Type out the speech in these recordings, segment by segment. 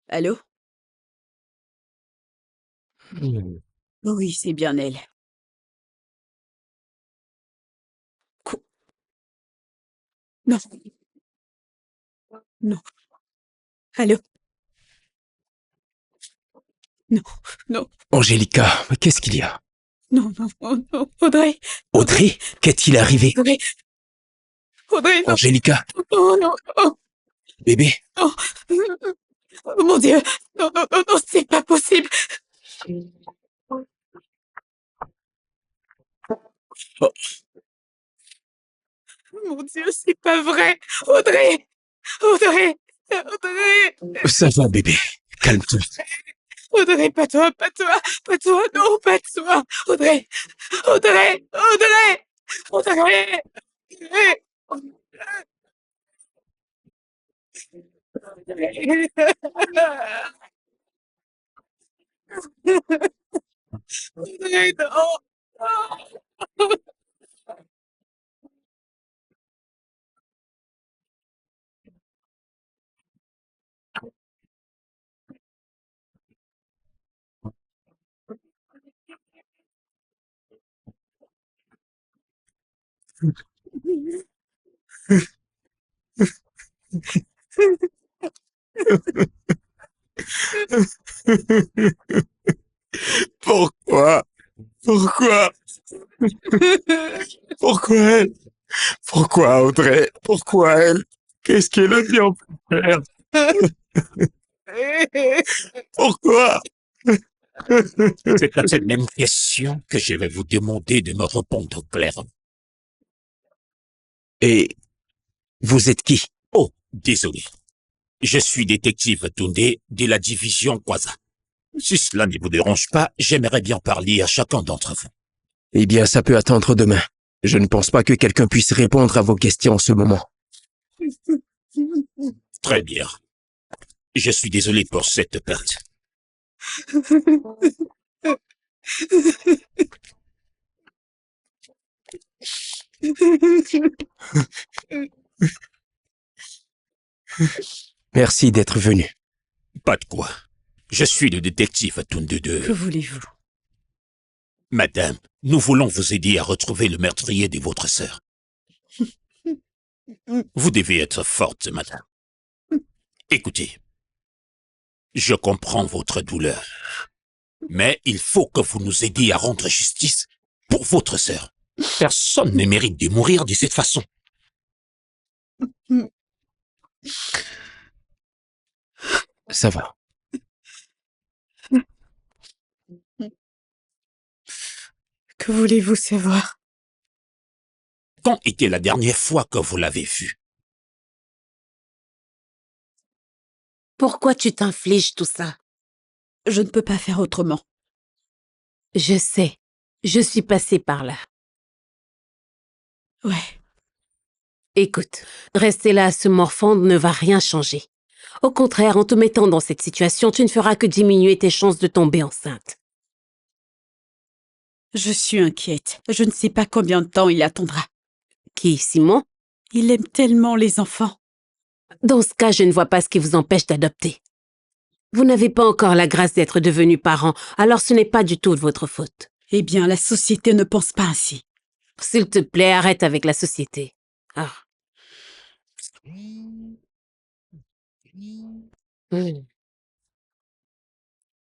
Allô? Mmh. Oui, c'est bien elle. Quoi? Non, non. Allô? Non, non, Angélica, qu'est-ce qu'il y a? non, non, oh non, Audrey, Audrey, Audrey, qu'est-il arrivé? Audrey, Audrey, non, Angélica, oh non, oh, bébé, oh, oh mon Dieu, non, non, non, non, c'est pas possible. oh, Mon Dieu, c'est pas vrai. Audrey, Audrey, Audrey, ça va, bébé, calme-toi. Audrey, pas toi, pas toi, pas toi, non, pas toi. Audrey, Audrey, Audrey, Audrey, Audrey. Audrey, non. Pourquoi? Pourquoi? Pourquoi elle? Pourquoi Audrey? Pourquoi elle? Qu'est-ce qu'elle a bien pu faire? Pourquoi? C'est à cette même question que je vais vous demander de me répondre clairement. Et vous êtes qui? Oh, désolé. Je suis détective Toundé de la division Kwaza. Si cela ne vous dérange pas, j'aimerais bien parler à chacun d'entre vous. Eh bien, ça peut attendre demain. Je ne pense pas que quelqu'un puisse répondre à vos questions en ce moment. Très bien. Je suis désolé pour cette perte. Merci d'être venu. Pas de quoi. Je suis le détective Toundé Que de... voulez-vous? Madame, nous voulons vous aider à retrouver le meurtrier de votre sœur. Vous devez être forte, madame. Écoutez, je comprends votre douleur, mais il faut que vous nous aidiez à rendre justice pour votre sœur. Personne ne mérite de mourir de cette façon. Ça va. Que voulez-vous savoir? Quand était la dernière fois que vous l'avez vue? Pourquoi tu t'infliges tout ça? Je ne peux pas faire autrement. Je sais. Je suis passée par là. Ouais, Écoute, rester là à se morfondre ne va rien changer. Au contraire, en te mettant dans cette situation, tu ne feras que diminuer tes chances de tomber enceinte. je suis inquiète. Je ne sais pas combien de temps il attendra. Qui, Simon? Il aime tellement les enfants. Dans ce cas, je ne vois pas ce qui vous empêche d'adopter. Vous n'avez pas encore la grâce d'être devenus parents, alors ce n'est pas du tout de votre faute. Eh bien, la société ne pense pas ainsi. S'il te plaît, arrête avec la société. Ah. Hmm.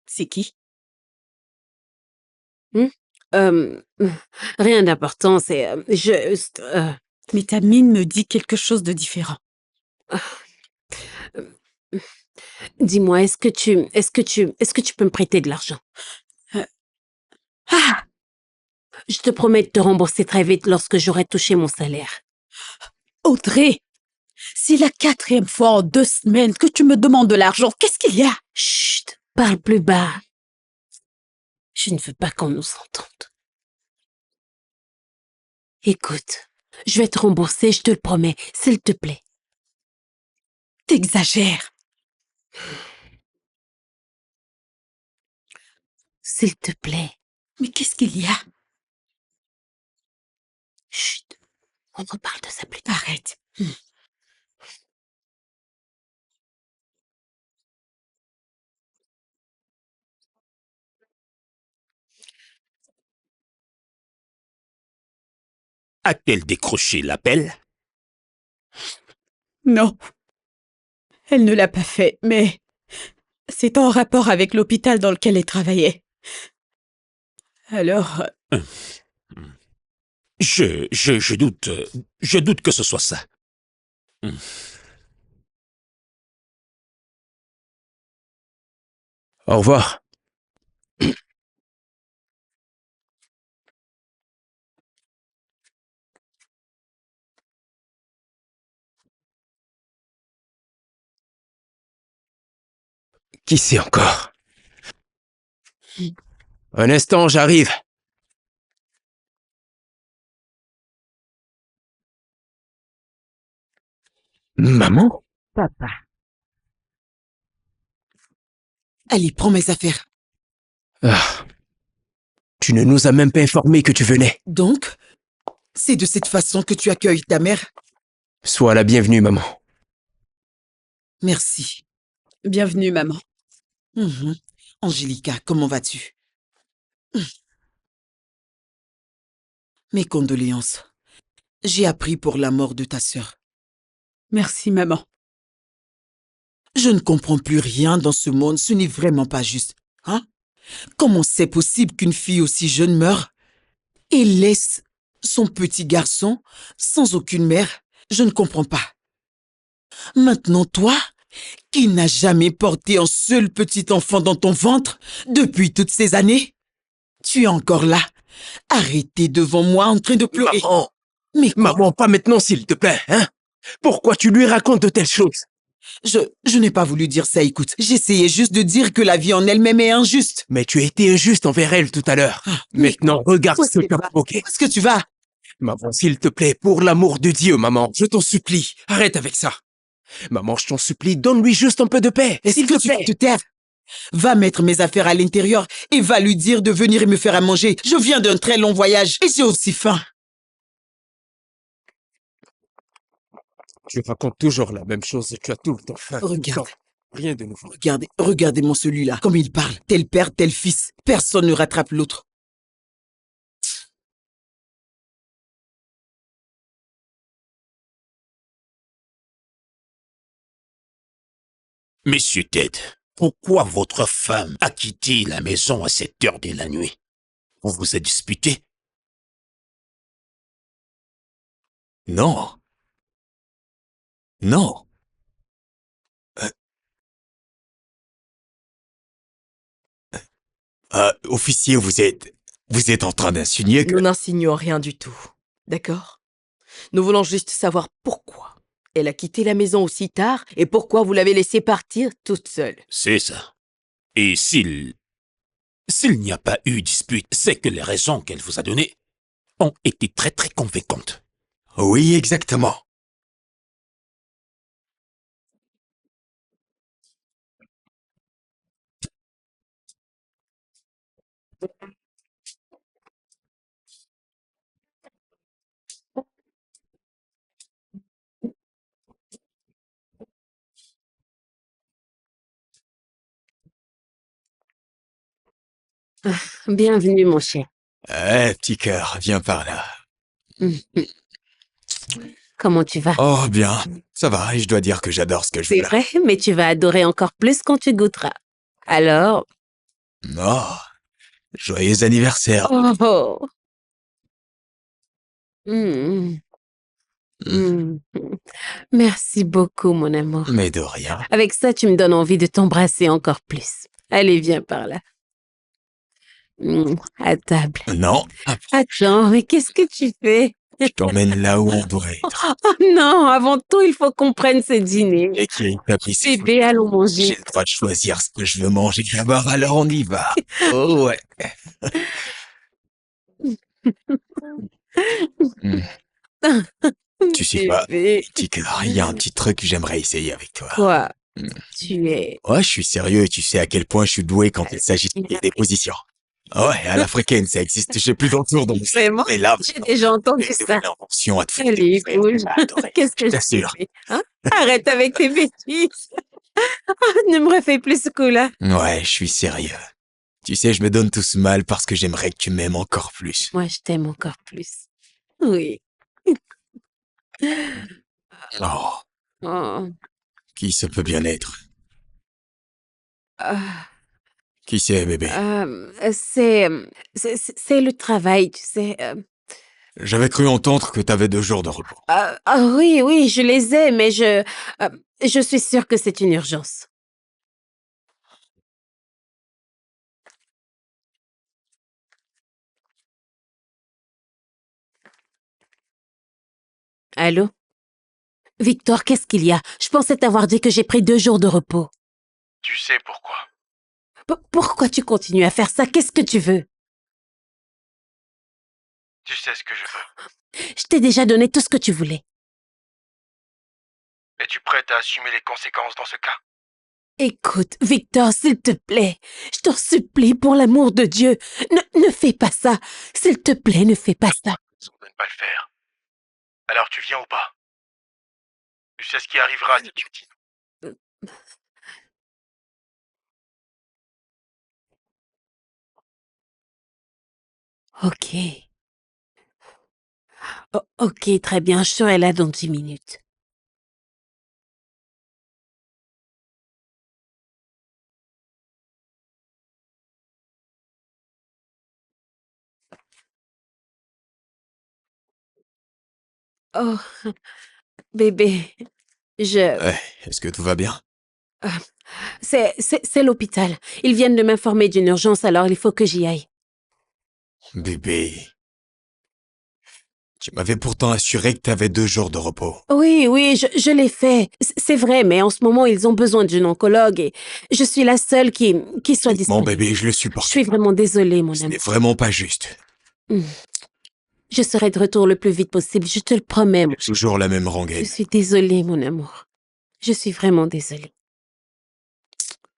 C'est qui? Hmm? Euh, Rien d'important, c'est juste... Mais ta mine me dit quelque chose de différent. Dis-moi, est-ce que tu peux me prêter de l'argent? Ah! Je te promets de te rembourser très vite lorsque j'aurai touché mon salaire. Audrey! C'est la 4e fois en 2 semaines que tu me demandes de l'argent. Qu'est-ce qu'il y a? Chut, parle plus bas. Je ne veux pas qu'on nous entende. Écoute, je vais te rembourser, je te le promets, s'il te plaît. T'exagères. S'il te plaît. Mais qu'est-ce qu'il y a? Chut, on reparle de ça plus tard. Arrête. A-t-elle décroché l'appel? Non. Elle ne l'a pas fait, mais c'est en rapport avec l'hôpital dans lequel elle travaillait. Alors, Je doute que ce soit ça. Au revoir. Qui c'est encore? Un instant, j'arrive. Maman? Papa. Allez, prends mes affaires. Ah. Tu ne nous as même pas informé que tu venais. Donc, c'est de cette façon que tu accueilles ta mère? Sois la bienvenue, maman. Merci. bienvenue, maman. Mhm. Angélica, comment vas-tu? Mes condoléances. J'ai appris pour la mort de ta sœur. Merci, maman. Je ne comprends plus rien dans ce monde, ce n'est vraiment pas juste. Hein? Comment c'est possible qu'une fille aussi jeune meure et laisse son petit garçon sans aucune mère? Je ne comprends pas. Maintenant, toi, qui n'as jamais porté un seul petit enfant dans ton ventre depuis toutes ces années, tu es encore là, arrêté devant moi en train de pleurer. Maman! Mais quoi? Maman, pas maintenant, s'il te plaît, hein? Pourquoi tu lui racontes de telles choses? Je n'ai pas voulu dire ça, écoute. J'essayais juste de dire que la vie en elle-même est injuste. Mais tu as été injuste envers elle tout à l'heure. Mais Maintenant, regarde où ce est-ce qu'a que- provoqué. Où est-ce que tu vas? Maman, s'il te plaît, pour l'amour de Dieu, maman, je t'en supplie, arrête avec ça. Maman, je t'en supplie, donne-lui juste un peu de paix. Est-ce S'il que te tu vas plaît. te taire? Va mettre mes affaires à l'intérieur et va lui dire de venir me faire à manger. Je viens d'un très long voyage et j'ai aussi faim. Tu racontes toujours la même chose et tu as tout le temps faim. tout le Regarde. temps. Rien de nouveau. Regardez-moi celui-là. Comme il parle. Tel père, tel fils. Personne ne rattrape l'autre. Monsieur Ted, pourquoi votre femme a quitté la maison à cette heure de la nuit? Vous vous êtes disputé? Non. Non. Officier, vous êtes en train d'insinuer que... Nous n'insinuons rien du tout. D'accord? Nous voulons juste savoir pourquoi elle a quitté la maison aussi tard et pourquoi vous l'avez laissée partir toute seule. C'est ça. Et s'il n'y a pas eu dispute, c'est que les raisons qu'elle vous a données ont été très très convaincantes. Oui, exactement. Bienvenue, mon cher. Eh, petit cœur, viens par là. Comment tu vas? Oh, bien. Ça va, et je dois dire que j'adore ce que je fais C'est là. vrai, mais tu vas adorer encore plus quand tu goûteras. Alors, Oh, joyeux anniversaire. oh, oh. Mm. Mm. Merci beaucoup, mon amour. Mais de rien. Avec ça, tu me donnes envie de t'embrasser encore plus. Allez, viens par là. À table. Non, Attends, mais qu'est-ce que tu fais? je t'emmène là où on doit être. Oh non, avant tout, il faut qu'on prenne ce dîner. Et qui a établi ces Bébé, allons J'ai manger. le droit de choisir ce que je veux manger d'abord, alors on y va. Oh ouais. Tu sais pas, Bébé. petit cœur, il y a un petit truc que j'aimerais essayer avec toi. Quoi? Mm. Tu es... Ouais, je suis sérieux et tu sais à quel point je suis doué quand il s'agit de des positions. Ouais, à l'africaine, ça existe. J'ai plus d'entour dans mon Vraiment? Mais là, J'ai déjà entendu c'est ça. une invention à te faire. Elle est cool. Adoré. Qu'est-ce que Je je t'assure. fais, hein? Arrête avec tes bêtises. Ne me refais plus ce coup-là. Ouais, je suis sérieux. Tu sais, je me donne tout ce mal parce que j'aimerais que tu m'aimes encore plus. Moi, je t'aime encore plus. Oui. Oh, Oh, qui ça peut bien être? ah, Qui c'est, bébé? c'est le travail, tu sais. J'avais cru entendre que t'avais 2 jours de repos. Oui, oui, je les ai, mais je suis sûre que c'est une urgence. Allô? Victor, qu'est-ce qu'il y a? Je pensais t'avoir dit que j'ai pris 2 jours de repos. Tu sais pourquoi. Pourquoi tu continues à faire ça? Qu'est-ce que tu veux? Tu sais ce que je veux. Je t'ai déjà donné tout ce que tu voulais. Es-tu prête à assumer les conséquences dans ce cas? Écoute, Victor, s'il te plaît, je t'en supplie, pour l'amour de Dieu, ne fais pas ça. S'il te plaît, ne fais pas ça. Raison de ne pas le faire. Alors tu viens ou pas? Tu sais ce qui arrivera si tu dis non. Ok. Ok, très bien, je serai là dans 10 minutes. Oh, bébé, je... Est-ce que tout va bien? C'est l'hôpital. Ils viennent de m'informer d'une urgence, alors il faut que j'y aille. Bébé. Tu m'avais pourtant assuré que t'avais 2 jours de repos. Oui, oui, je l'ai fait. C'est vrai, mais en ce moment, ils ont besoin d'une oncologue et je suis la seule qui soit Mon disponible. bébé, je le Je supporte. suis vraiment désolée, mon Ce amour. n'est vraiment pas juste. Je serai de retour le plus vite possible, je te le promets. Toujours la même Je rengaine. suis désolée, mon amour. Je suis vraiment désolée.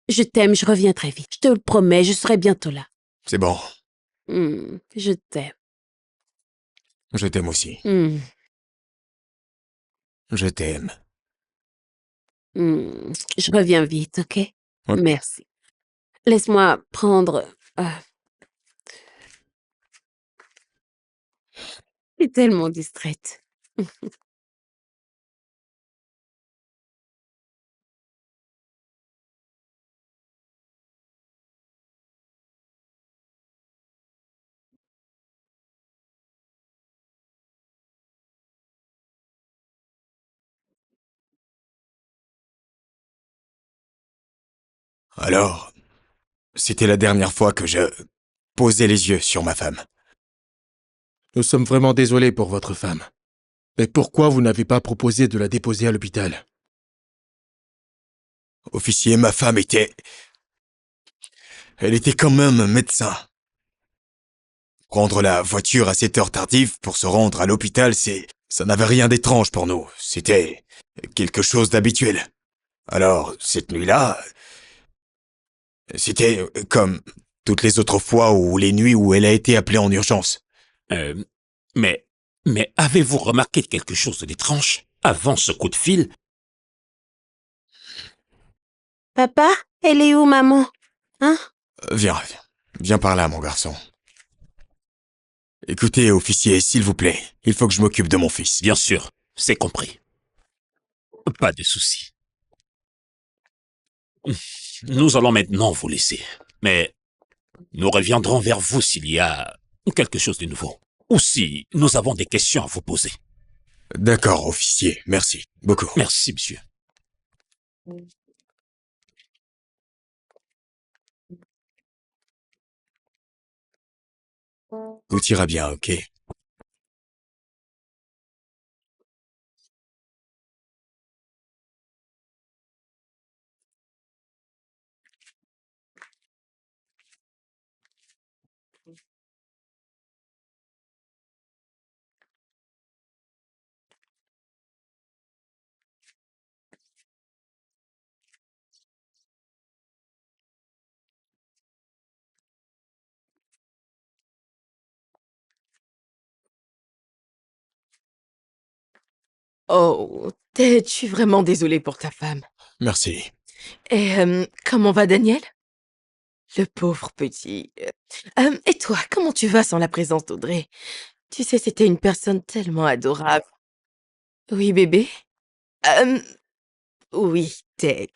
Je t'aime, je reviens très vite. Je te le promets, je serai bientôt là. C'est bon. Je t'aime. Je t'aime aussi. Je t'aime. Je reviens vite, ok? Ok. Merci. Laisse-moi prendre... Je suis tellement distraite. Alors, c'était la dernière fois que je posais les yeux sur ma femme. Nous sommes vraiment désolés pour votre femme. Mais pourquoi vous n'avez pas proposé de la déposer à l'hôpital? Officier, ma femme était... Elle était quand même médecin. Prendre la voiture à cette heure tardive pour se rendre à l'hôpital, ça n'avait rien d'étrange pour nous. C'était quelque chose d'habituel. Alors, cette nuit-là, c'était comme toutes les autres fois ou les nuits où elle a été appelée en urgence. Mais avez-vous remarqué quelque chose d'étrange avant ce coup de fil? Papa, elle est où, maman? Hein? Viens par là, mon garçon. Écoutez, officier, s'il vous plaît, il faut que je m'occupe de mon fils. Bien sûr, c'est compris. Pas de souci. Nous allons maintenant vous laisser, mais nous reviendrons vers vous s'il y a quelque chose de nouveau, ou si nous avons des questions à vous poser. D'accord, officier, merci beaucoup. Merci, monsieur. Tout ira bien, ok? Oh, Ted, je suis vraiment désolée pour ta femme. Merci. Et comment va Daniel? Le pauvre petit. Et toi, comment tu vas sans la présence d'Audrey? Tu sais, c'était une personne tellement adorable. Oui, bébé? Euh, oui, Ted.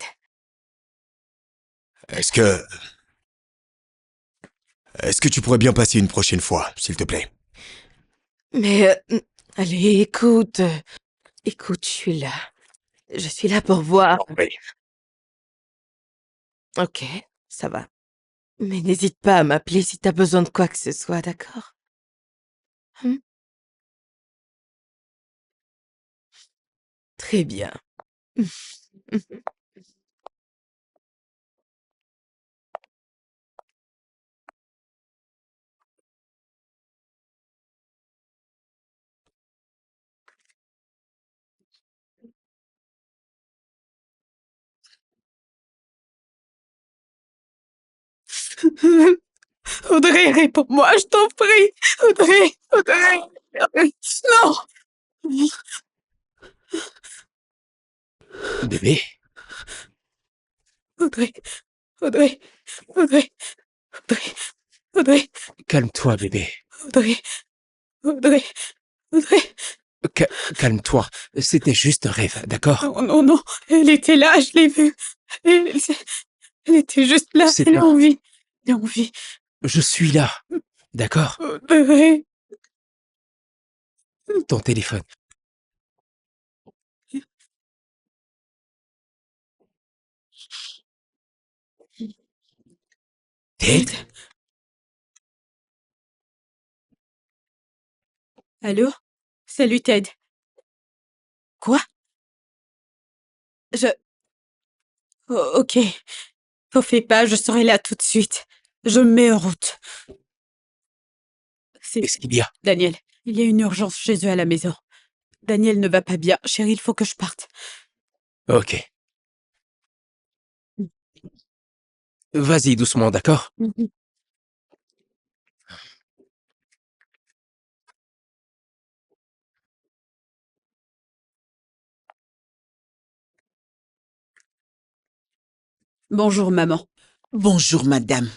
Est-ce que... Est-ce que tu pourrais bien passer une prochaine fois, s'il te plaît? Mais, allez, écoute. Écoute, je suis là. Je suis là pour voir. Oui. Ok, ça va. Mais n'hésite pas à m'appeler si t'as besoin de quoi que ce soit, d'accord? Hmm? Très bien. Audrey, réponds-moi, je t'en prie. Audrey, Audrey. Non. Bébé, Audrey, Audrey, Audrey, Audrey, Audrey, calme-toi, bébé. Audrey, Audrey, Audrey. Calme-toi. C'était juste un rêve, d'accord? Non, non, non. Elle était là, je l'ai vue. Elle, elle était juste là. C'est Elle a un... envie. Elle a envie. Je suis là, d'accord? Audrey. Ton téléphone. Ted? Allô? Salut, Ted. Quoi? Je... ok. T'en fais pas, je serai là tout de suite. Je me mets en route. C'est Qu'est-ce qu'il y a? Daniel. Il y a une urgence chez eux à la maison. Daniel ne va pas bien. Chérie, il faut que je parte. Ok. Vas-y doucement, d'accord? Bonjour, maman. Bonjour, madame.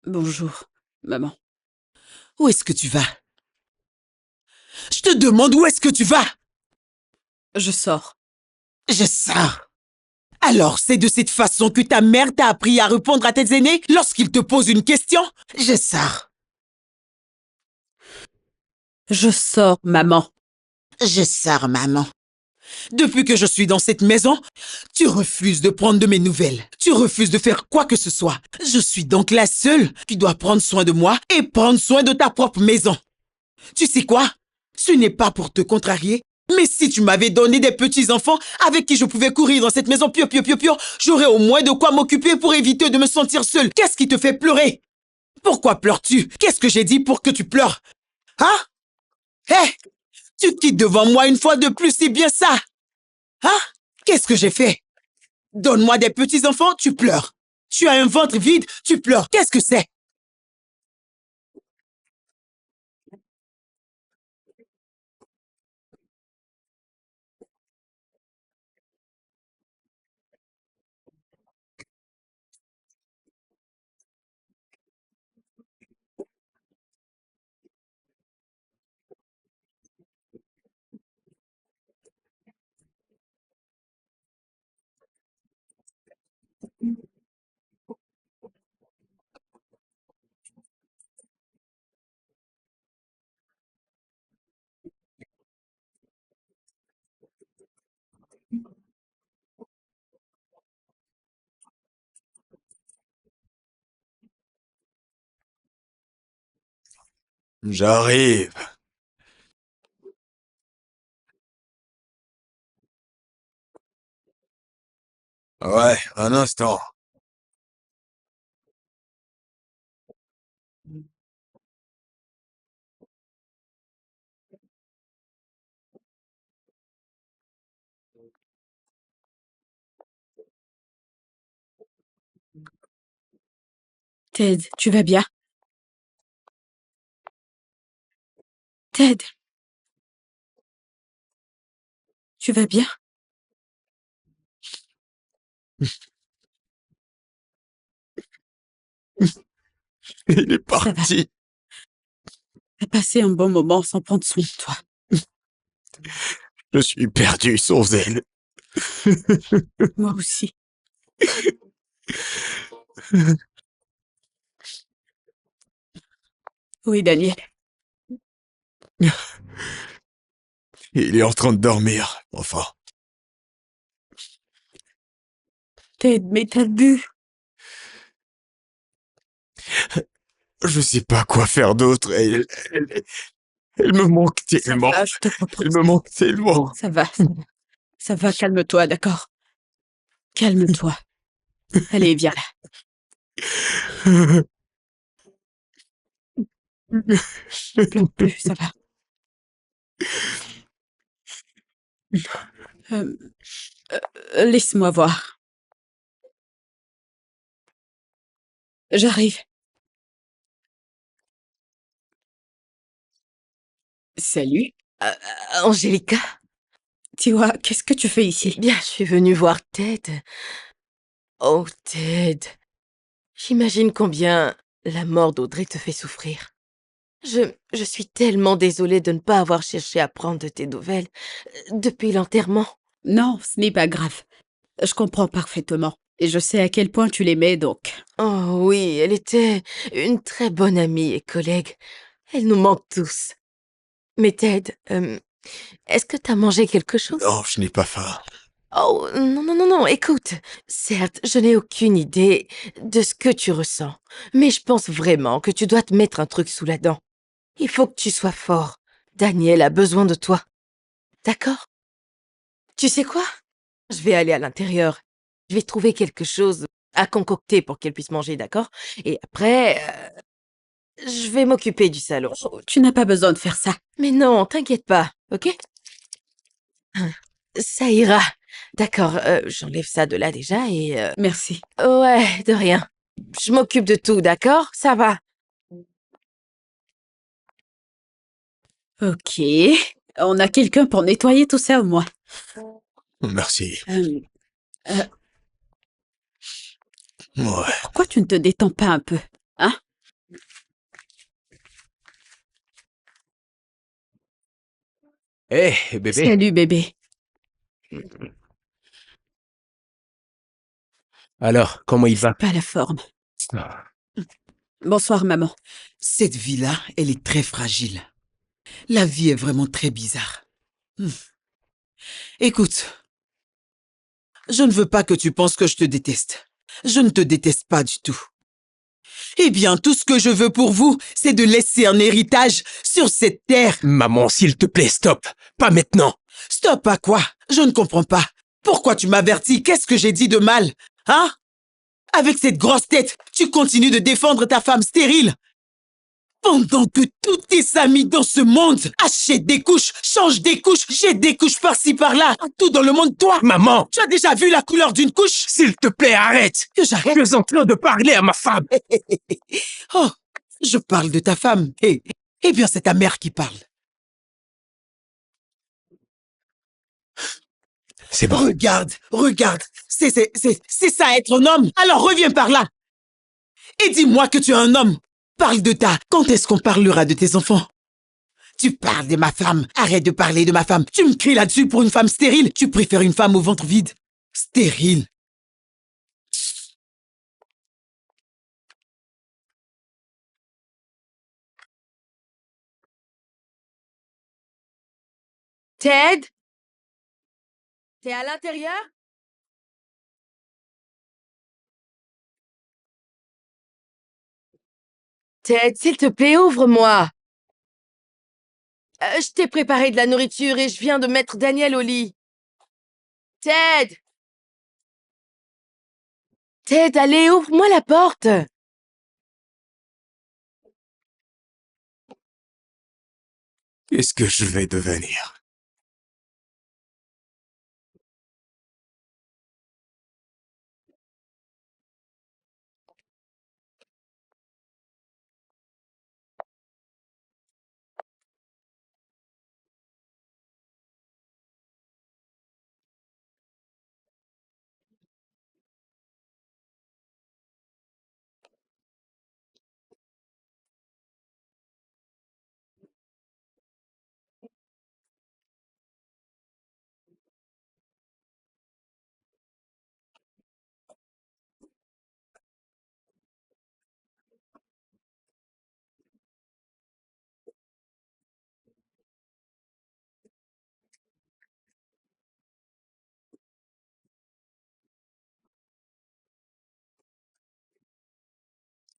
Bonjour, maman. Où est-ce que tu vas? Je te demande où est-ce que tu vas? Je sors. Je sors. Alors, c'est de cette façon que ta mère t'a appris à répondre à tes aînés lorsqu'ils te posent une question? Je sors. Je sors, maman. Je sors, maman. Depuis que je suis dans cette maison, tu refuses de prendre de mes nouvelles. Tu refuses de faire quoi que ce soit. Je suis donc la seule qui doit prendre soin de moi et prendre soin de ta propre maison. Tu sais quoi? Ce n'est pas pour te contrarier, mais si tu m'avais donné des petits-enfants avec qui je pouvais courir dans cette maison pure, j'aurais au moins de quoi m'occuper pour éviter de me sentir seule. Qu'est-ce qui te fait pleurer? Pourquoi pleures-tu? Qu'est-ce que j'ai dit pour que tu pleures? Hein? Hé! Tu quittes devant moi une fois de plus, c'est bien ça? Hein? Qu'est-ce que j'ai fait? Donne-moi des petits-enfants, tu pleures. Tu as un ventre vide, tu pleures. Qu'est-ce que c'est? J'arrive. Ouais, un instant. Ted, tu vas bien? Ted, tu vas bien? Il est Ça va. parti. T'as passé un bon moment sans prendre soin de toi. Je suis perdu sans elle. Moi aussi. Oui, Daniel. Il est en train de dormir, enfin. Ted, mais t'as bu. Je sais pas quoi faire d'autre. Elle me manque Ça tellement. va, je te comprends. Elle me manque tellement. Ça va. Ça va, calme-toi, d'accord? Calme-toi. Allez, viens là. Pleure plus, ça va. Euh, Laisse-moi voir. J'arrive. Salut. Angelica, Tu vois, qu'est-ce que tu fais ici? bien, je suis venue voir Ted. Oh, Ted. J'imagine combien la mort d'Audrey te fait souffrir. Je suis tellement désolée de ne pas avoir cherché à prendre de tes nouvelles depuis l'enterrement. Non, ce n'est pas grave. Je comprends parfaitement. Et je sais à quel point tu l'aimais, donc. Oh oui, elle était une très bonne amie et collègue. Elle nous manque tous. Mais Ted, est-ce que t'as mangé quelque chose? Non, je n'ai pas faim. Oh, non, non, non, non, écoute. Certes, je n'ai aucune idée de ce que tu ressens, mais je pense vraiment que tu dois te mettre un truc sous la dent. Il faut que tu sois fort. Daniel a besoin de toi. D'accord? Tu sais quoi? Je vais aller à l'intérieur. Je vais trouver quelque chose à concocter pour qu'elle puisse manger, d'accord? Et après, je vais m'occuper du salon. Oh, tu n'as pas besoin de faire ça. Mais non, t'inquiète pas, ok? Ça ira. D'accord, j'enlève ça de là déjà et... Merci. Ouais, de rien. Je m'occupe de tout, d'accord? Ça va. Ok. On a quelqu'un pour nettoyer tout ça au moins. Merci. Euh, Ouais. Pourquoi tu ne te détends pas un peu? Hein? Hé, bébé. Salut, bébé. Alors, comment il va? Pas la forme. Ah. Bonsoir, maman. Cette vie-là, elle est très fragile. La vie est vraiment très bizarre. Hmm. Écoute, je ne veux pas que tu penses que je te déteste. Je ne te déteste pas du tout. Eh bien, tout ce que je veux pour vous, c'est de laisser un héritage sur cette terre. Maman, s'il te plaît, stop. Pas maintenant. Stop à quoi? Je ne comprends pas. Pourquoi tu m'avertis? Qu'est-ce que j'ai dit de mal? Hein? Avec cette grosse tête, tu continues de défendre ta femme stérile. Pendant que tous tes amis dans ce monde achètent des couches, changent des couches, jettent des couches par-ci par-là, tout dans le monde, toi, Maman, tu as déjà vu la couleur d'une couche? s'il te plaît, arrête. Que j'arrête? Je suis en train de parler à ma femme. Oh, je parle de ta femme. Eh bien, c'est ta mère qui parle. C'est bon. Regarde, regarde. C'est ça être un homme. Alors reviens par là. Et dis-moi que tu es un homme. Parle de ta. Quand est-ce qu'on parlera de tes enfants? Tu parles de ma femme. Arrête de parler de ma femme. Tu me cries là-dessus pour une femme stérile. Tu préfères une femme au ventre vide. Stérile. Ted? T'es à l'intérieur? Ted, s'il te plaît, ouvre-moi. Je t'ai préparé de la nourriture et je viens de mettre Daniel au lit. Ted! Ted, allez, ouvre-moi la porte. Qu'est-ce que je vais devenir?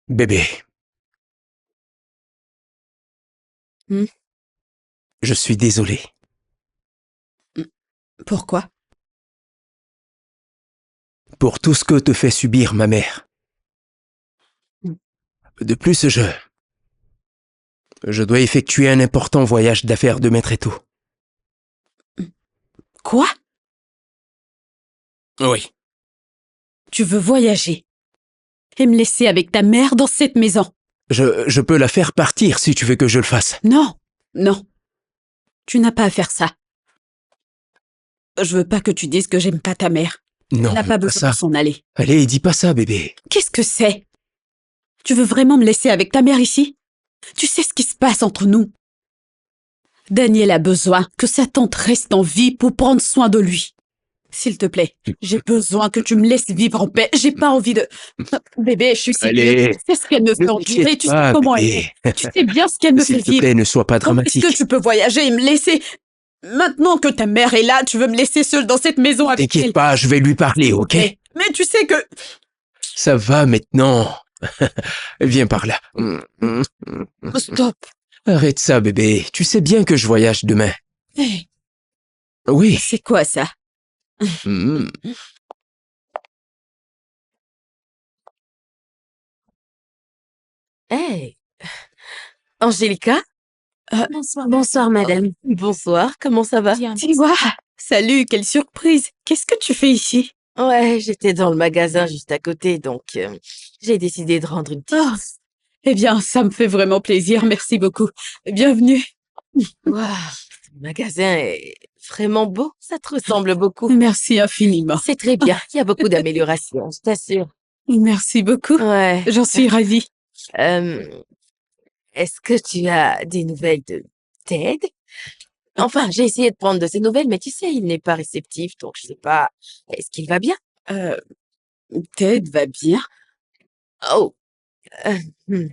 Bébé. Hmm? Je suis désolé. Pourquoi? Pour tout ce que te fait subir ma mère. De plus, je dois effectuer un important voyage d'affaires demain très tôt. Quoi? Oui. Tu veux voyager et me laisser avec ta mère dans cette maison? Je peux la faire partir si tu veux que je le fasse. Non, non. Tu n'as pas à faire ça. Je veux pas que tu dises que j'aime pas ta mère. Non, Elle n'a pas besoin ça. de s'en aller. Allez, dis pas ça, bébé. Qu'est-ce que c'est? Tu veux vraiment me laisser avec ta mère ici? Tu sais ce qui se passe entre nous. Daniel a besoin que sa tante reste en vie pour prendre soin de lui. S'il te plaît, j'ai besoin que tu me laisses vivre en paix. J'ai pas envie de... Bébé, je suis sérieuse. Allez, Tu sais ce qu'elle me fait ne endurer. t'inquiète Tu sais pas, comment elle bébé. est. Tu sais bien ce qu'elle me fait S'il te vivre. plaît, ne sois pas Donc, dramatique. est-ce que tu peux voyager et me laisser... Maintenant que ta mère est là, tu veux me laisser seule dans cette maison avec elle. T'inquiète pas, je vais lui parler, ok? Mais tu sais que... Ça va maintenant. Viens par là. Stop. Arrête ça, bébé. Tu sais bien que je voyage demain. Hey, Oui. c'est quoi ça? Mm. Hey, Angélica? Bonsoir, madame. Bonsoir, comment ça va? Tu vois? Salut, quelle surprise. Qu'est-ce que tu fais ici? Ouais, j'étais dans le magasin juste à côté, donc j'ai décidé de rendre une petite... Oh, eh bien, ça me fait vraiment plaisir. Merci beaucoup. Bienvenue. Waouh, le magasin est vraiment beau, ça te ressemble beaucoup. Merci infiniment. C'est très bien, il y a beaucoup d'améliorations, je t'assure. Merci beaucoup. Ouais. J'en suis ravie. Est-ce que tu as des nouvelles de Ted? Enfin, j'ai essayé de prendre de ses nouvelles, mais tu sais, il n'est pas réceptif, donc je sais pas. Est-ce qu'il va bien? Ted va bien. Oh, euh, hmm.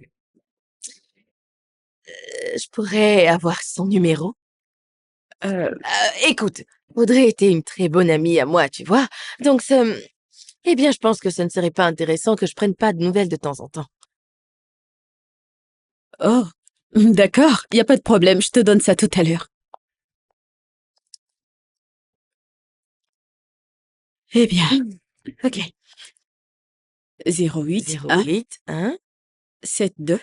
Je pourrais avoir son numéro? Écoute, Audrey était une très bonne amie à moi, tu vois. Donc, eh bien, je pense que ce ne serait pas intéressant que je prenne pas de nouvelles de temps en temps. Oh, d'accord. Il n'y a pas de problème. Je te donne ça tout à l'heure. Eh bien, ok. 08 1 08 1 72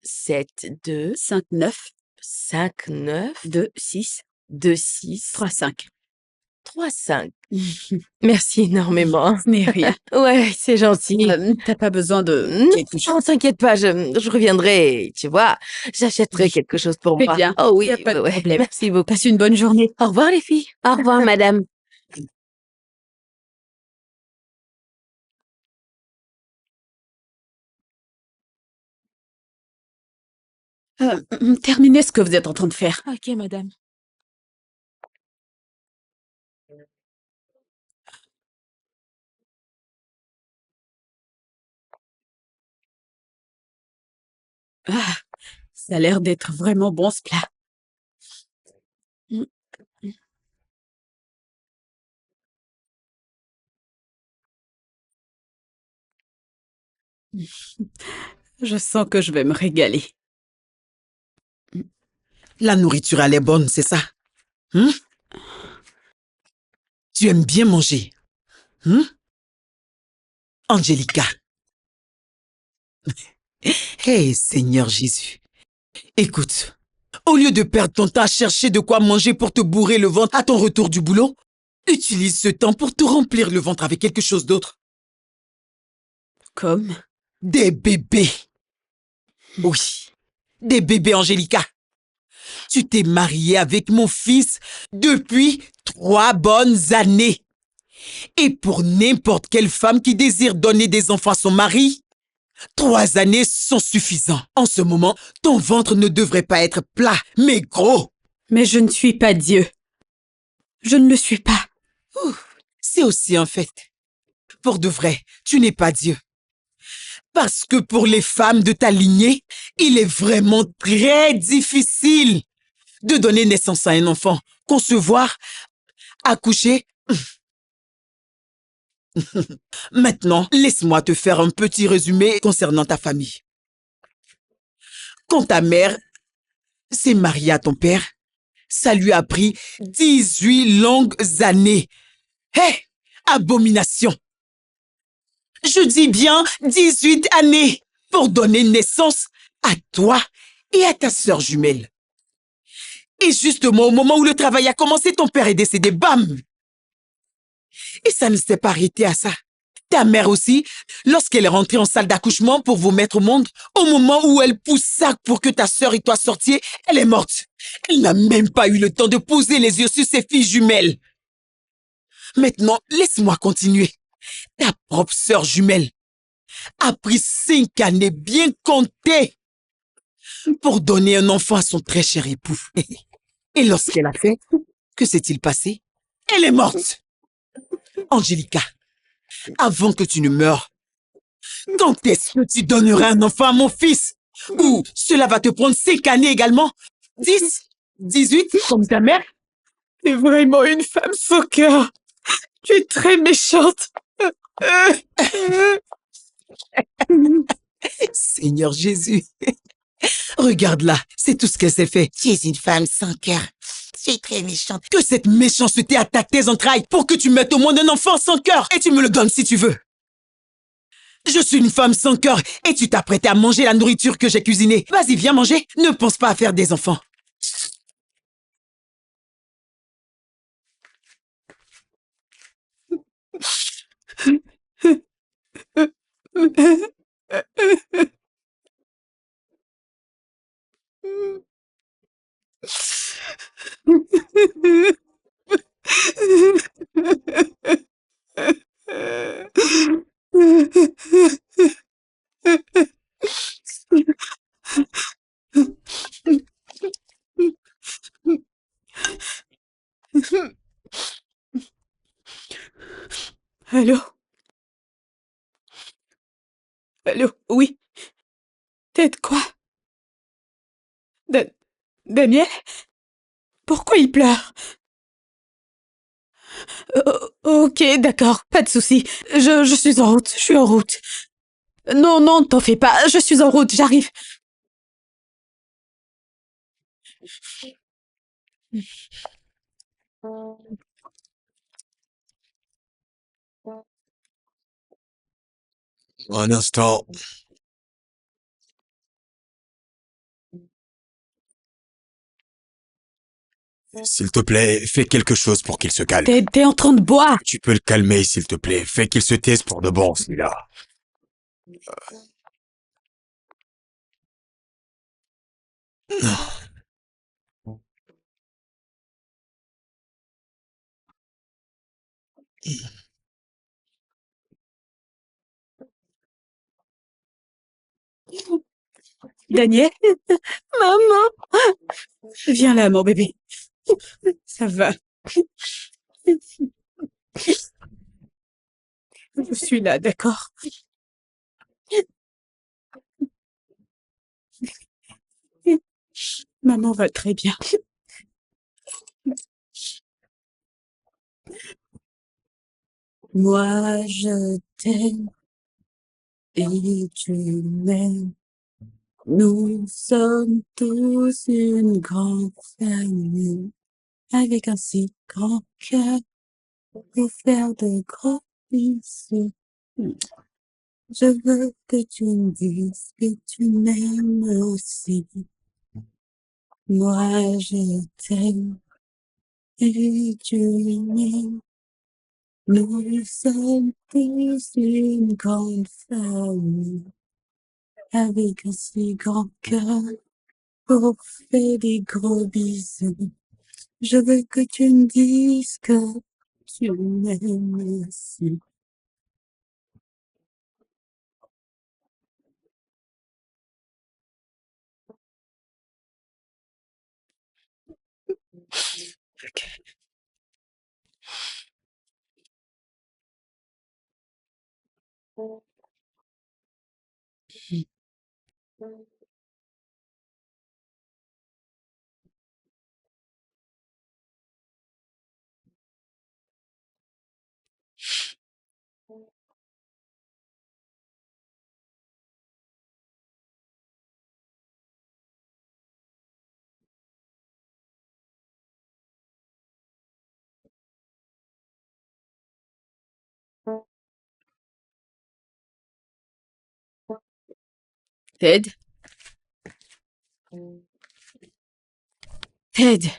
72 59 59 26 26 35. 35. Merci énormément. Ce n'est rien. Ouais, c'est gentil. T'as pas besoin de quelque chose. Non, t'inquiète pas, je reviendrai, tu vois. J'achèterai quelque chose pour Très moi. bien. Oh oui, Y a pas de ouais. problème. Merci beaucoup. Passe une bonne journée. Au revoir les filles. Au revoir, madame. Terminez ce que vous êtes en train de faire. Ok, madame. Ah, ça a l'air d'être vraiment bon ce plat. Je sens que je vais me régaler. La nourriture, elle est bonne, c'est ça? Hein? Tu aimes bien manger? Hein? Angélica. Hey, Seigneur Jésus. Écoute, au lieu de perdre ton temps à chercher de quoi manger pour te bourrer le ventre à ton retour du boulot, utilise ce temps pour te remplir le ventre avec quelque chose d'autre. Comme? Des bébés. Oui, des bébés, Angélica. Tu t'es mariée avec mon fils depuis 3 bonnes années. Et pour n'importe quelle femme qui désire donner des enfants à son mari, 3 années sont suffisants. En ce moment, ton ventre ne devrait pas être plat, mais gros. Mais je ne suis pas Dieu. Je ne le suis pas. C'est aussi un fait. Pour de vrai, tu n'es pas Dieu. Parce que pour les femmes de ta lignée, il est vraiment très difficile de donner naissance à un enfant, concevoir, accoucher. Maintenant, laisse-moi te faire un petit résumé concernant ta famille. Quand ta mère s'est mariée à ton père, ça lui a pris 18 longues années. Hé, abomination! Je dis bien 18 années pour donner naissance à toi et à ta sœur jumelle. Et justement, au moment où le travail a commencé, ton père est décédé, bam! Et ça ne s'est pas arrêté à ça. Ta mère aussi, lorsqu'elle est rentrée en salle d'accouchement pour vous mettre au monde, au moment où elle poussa pour que ta sœur et toi sortiez, elle est morte. Elle n'a même pas eu le temps de poser les yeux sur ses filles jumelles. Maintenant, laisse-moi continuer. Ta propre sœur jumelle a pris 5 années bien comptées pour donner un enfant à son très cher époux. Et lorsqu'elle a fait, que s'est-il passé? Elle est morte. Angelica, avant que tu ne meures, quand est-ce que tu donneras un enfant à mon fils? Ou cela va te prendre 5 années également? 10, 18, comme ta mère? Tu es vraiment une femme sans cœur. Tu es très méchante. Seigneur Jésus, regarde-la, c'est tout ce qu'elle s'est fait. Tu es une femme sans cœur. Tu es très méchante. Que cette méchanceté attaque tes entrailles pour que tu mettes au monde un enfant sans cœur et tu me le donnes si tu veux. Je suis une femme sans cœur et tu t'apprêtais à manger la nourriture que j'ai cuisinée. Vas-y, viens manger. Ne pense pas à faire des enfants. Allô? Allô? Oui. Ted, quoi? Daniel? Pourquoi il pleure? Ok, d'accord, pas de souci. Je suis en route, je suis en route. Non, non, t'en fais pas, je suis en route, j'arrive. Un instant. S'il te plaît, fais quelque chose pour qu'il se calme. T'es en train de boire. Tu peux le calmer, s'il te plaît. Fais qu'il se taise pour de bon, celui-là. Daniel? Maman? Viens là, mon bébé. Ça va. Je suis là, d'accord? Maman va très bien. Moi, je t'aime et tu m'aimes. Nous sommes tous une grande famille avec un si grand cœur pour faire de gros bisous. Je veux que tu me dises que tu m'aimes aussi. Moi, je t'aime et tu m'aimes. Nous sommes tous une grande famille avec un si grand cœur pour faire des gros bisous. Je veux que tu me dises que tu m'aimes aussi. Ted? Ted?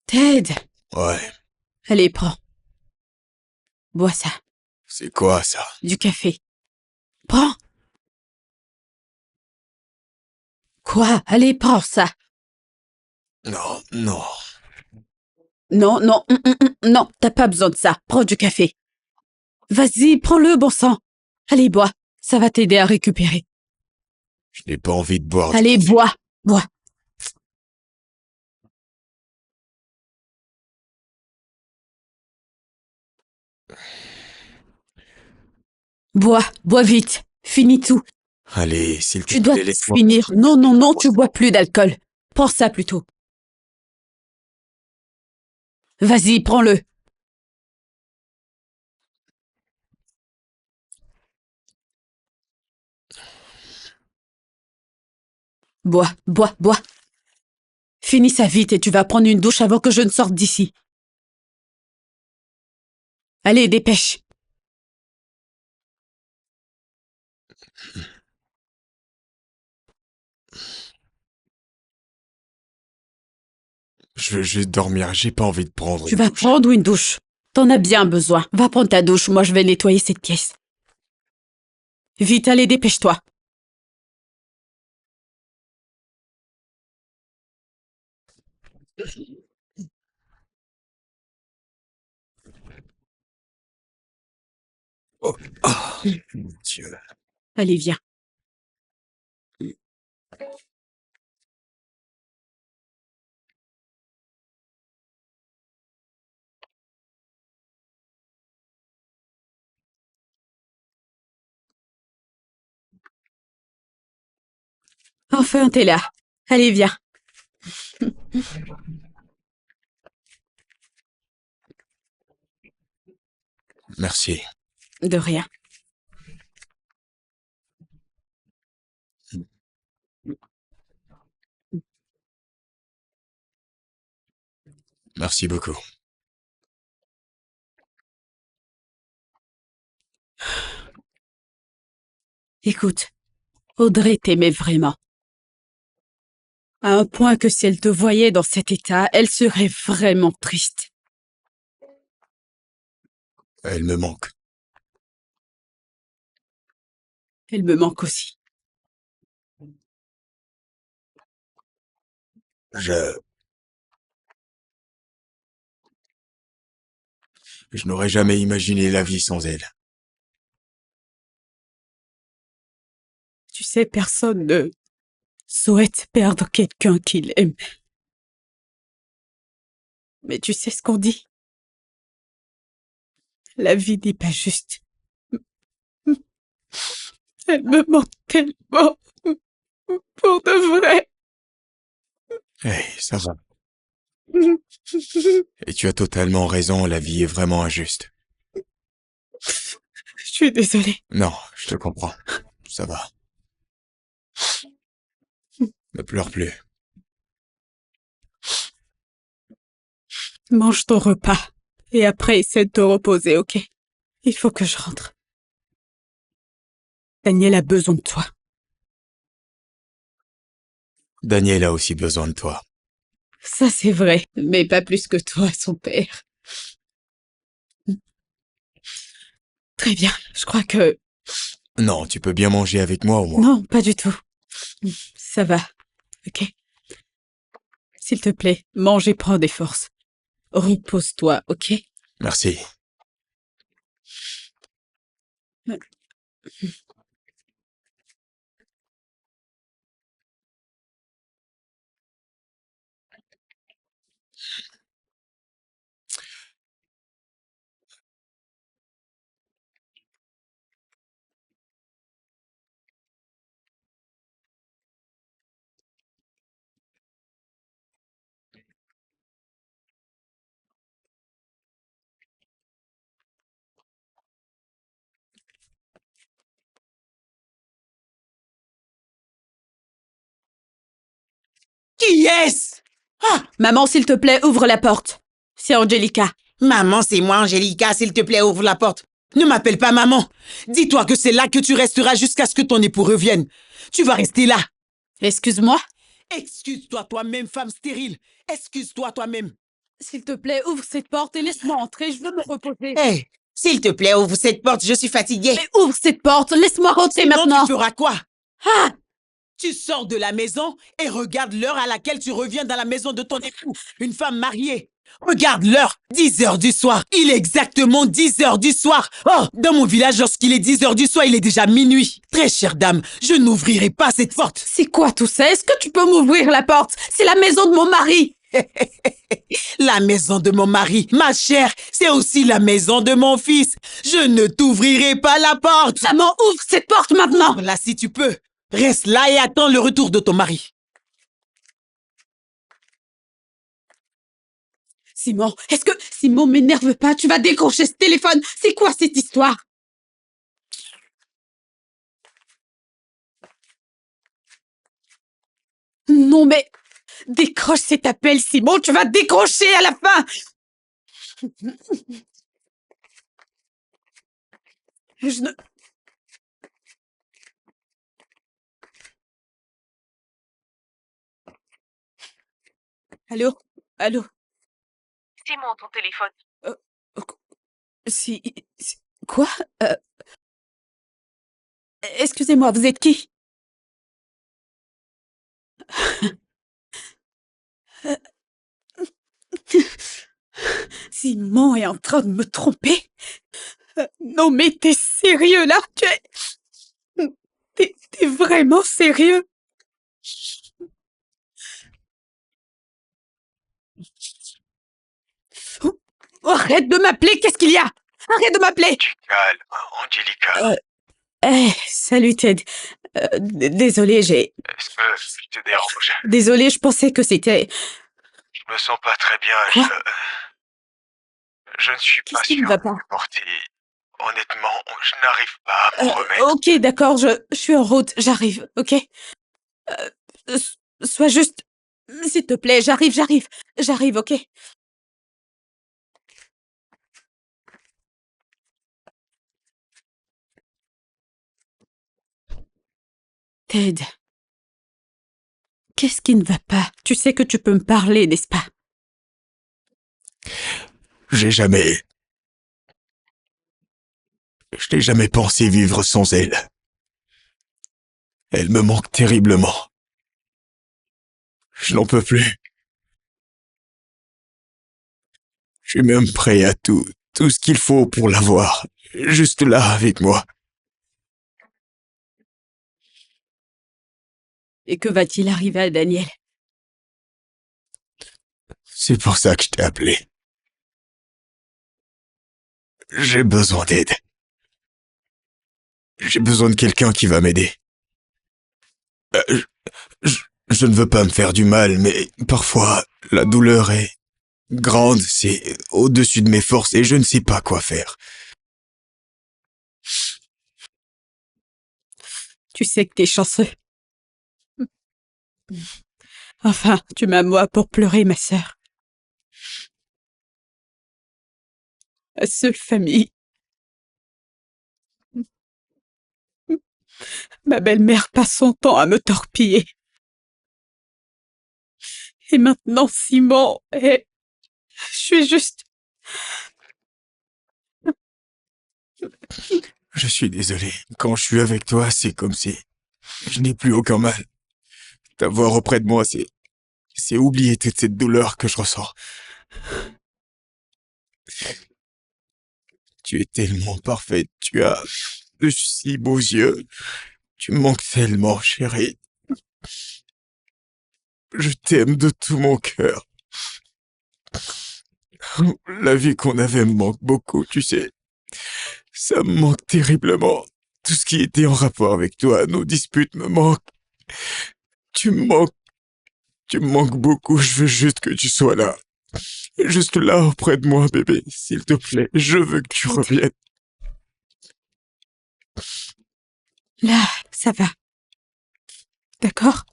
Ted? Ouais, Allez, prends. Bois ça. c'est quoi ça? Du café. Prends. Quoi? Allez, prends ça. Non, non. Non, non, non, t'as pas besoin de ça. Prends du café. Vas-y, prends-le, bon sang. Allez, bois. Ça va t'aider à récupérer. Je n'ai pas envie de boire. Allez, bois. Bois. Bois. Bois vite. Finis tout. Allez, s'il te Tu dois plaît, laisse-moi. finir. Non, non, non, tu bois plus d'alcool. Prends ça plutôt. Vas-y, prends-le. Bois, bois, bois. Finis ça vite et tu vas prendre une douche avant que je ne sorte d'ici. Allez, dépêche. Je veux juste dormir, j'ai pas envie de prendre Tu une vas douche. prendre une douche. T'en as bien besoin. Va prendre ta douche, moi je vais nettoyer cette pièce. Vite, allez, dépêche-toi. Oh, mon Dieu. Allez, viens. Enfin, t'es là. Allez, viens. Merci. De rien. Merci beaucoup. Écoute, Audrey t'aimait vraiment. À un point que si elle te voyait dans cet état, elle serait vraiment triste. Elle me manque. Elle me manque aussi. Je n'aurais jamais imaginé la vie sans elle. Tu sais, personne ne souhaite perdre quelqu'un qu'il aime. Mais tu sais ce qu'on dit? La vie n'est pas juste. Elle me manque tellement. Pour de vrai. Hey, ça va. Et tu as totalement raison, la vie est vraiment injuste. Je suis désolée. Non, je te comprends. Ça va. Ne pleure plus. Mange ton repas. Et après, essaie de te reposer, ok? Il faut que je rentre. Daniel a besoin de toi. Daniel a aussi besoin de toi. Ça, c'est vrai. Mais pas plus que toi, son père. Très bien. Je crois que... Non, tu peux bien manger avec moi au moins. Non, pas du tout. Ça va. Ok? S'il te plaît, mange et prends des forces. Repose-toi, ok? Merci. Qui est-ce? Maman, s'il te plaît, ouvre la porte. C'est Angelica. Maman, c'est moi, Angelica. S'il te plaît, ouvre la porte. Ne m'appelle pas maman. Dis-toi que c'est là que tu resteras jusqu'à ce que ton époux revienne. Tu vas rester là. Excuse-moi. Excuse-toi toi-même, femme stérile. Excuse-toi toi-même. S'il te plaît, ouvre cette porte et laisse-moi entrer, je veux me reposer. Hé, s'il te plaît, ouvre cette porte, je suis fatiguée. Mais ouvre cette porte, laisse-moi rentrer Sinon, maintenant. tu feras quoi? Ah! Tu sors de la maison et regarde l'heure à laquelle tu reviens dans la maison de ton époux. Une femme mariée. Regarde l'heure, 10 heures du soir. Il est exactement 10 heures du soir. Oh, dans mon village, lorsqu'il est 10 heures du soir, il est déjà minuit. Très chère dame, je n'ouvrirai pas cette porte. C'est quoi tout ça? Est-ce que tu peux m'ouvrir la porte? C'est la maison de mon mari. La maison de mon mari, ma chère, c'est aussi la maison de mon fils. Je ne t'ouvrirai pas la porte. Maman, ouvre cette porte maintenant. Là, si tu peux. Reste là et attends le retour de ton mari. Simon, est-ce que... Simon, m'énerve pas, tu vas décrocher ce téléphone. C'est quoi cette histoire? Non mais... Décroche cet appel, Simon, tu vas décrocher à la fin. Je ne... Allô? Allô? Simon, ton téléphone. Si... Quoi? Excusez-moi, vous êtes qui? Simon est en train de me tromper? Non mais t'es sérieux là? T'es vraiment sérieux? Arrête de m'appeler, qu'est-ce qu'il y a? Arrête de m'appeler! Tu calmes, Angelica. Salut Ted. Désolée, Est-ce que je te dérange? Désolée, je pensais que c'était... Je me sens pas très bien. Quoi? Je ne suis pas Qu'est-ce qui ne sûr va de pas? me porter. Honnêtement, je n'arrive pas à m'en remettre. Ok, d'accord, je suis en route, j'arrive, ok? Sois juste... S'il te plaît, j'arrive, ok? Ted, qu'est-ce qui ne va pas? Tu sais que tu peux me parler, n'est-ce pas? Je n'ai jamais pensé vivre sans elle. Elle me manque terriblement. Je n'en peux plus. Je suis même prêt à tout ce qu'il faut pour l'avoir. Juste là, avec moi. Et que va-t-il arriver à Daniel? C'est pour ça que je t'ai appelé. J'ai besoin d'aide. J'ai besoin de quelqu'un qui va m'aider. Je ne veux pas me faire du mal, mais parfois, la douleur est grande, c'est au-dessus de mes forces et je ne sais pas quoi faire. Tu sais que t'es chanceux. Enfin, tu m'as moi pour pleurer, ma sœur. Ma seule famille. Ma belle-mère passe son temps à me torpiller. Et maintenant, Simon, et... Je suis juste... Je suis désolé. Quand je suis avec toi, c'est comme si je n'ai plus aucun mal. T'avoir auprès de moi, c'est oublier toute cette douleur que je ressens. Tu es tellement parfaite. Tu as de si beaux yeux. Tu me manques tellement, chérie. Je t'aime de tout mon cœur. La vie qu'on avait me manque beaucoup, tu sais. Ça me manque terriblement. Tout ce qui était en rapport avec toi, nos disputes me manquent. Tu me manques beaucoup. Je veux juste que tu sois là. Juste là auprès de moi, bébé. S'il te plaît, je veux que tu reviennes. Là, ça va. D'accord?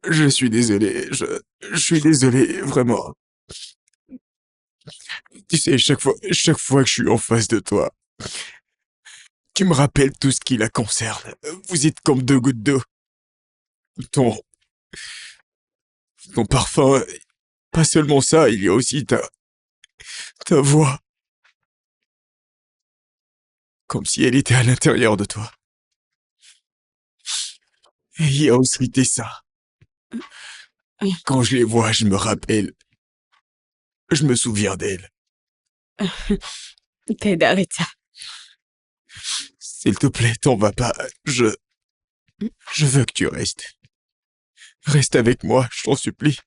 Je suis désolé. Je suis désolé, vraiment. Tu sais, chaque fois que je suis en face de toi, Tu me rappelles tout ce qui la concerne. Vous êtes comme deux gouttes d'eau. Ton, ton parfum, pas seulement ça, il y a aussi ta voix. Comme si elle était à l'intérieur de toi. Et il y a aussi tes seins. Quand je les vois, je me rappelle. Je me souviens d'elle. Ted, arrête ça. S'il te plaît, t'en vas pas. Je veux que tu restes. Reste avec moi, je t'en supplie.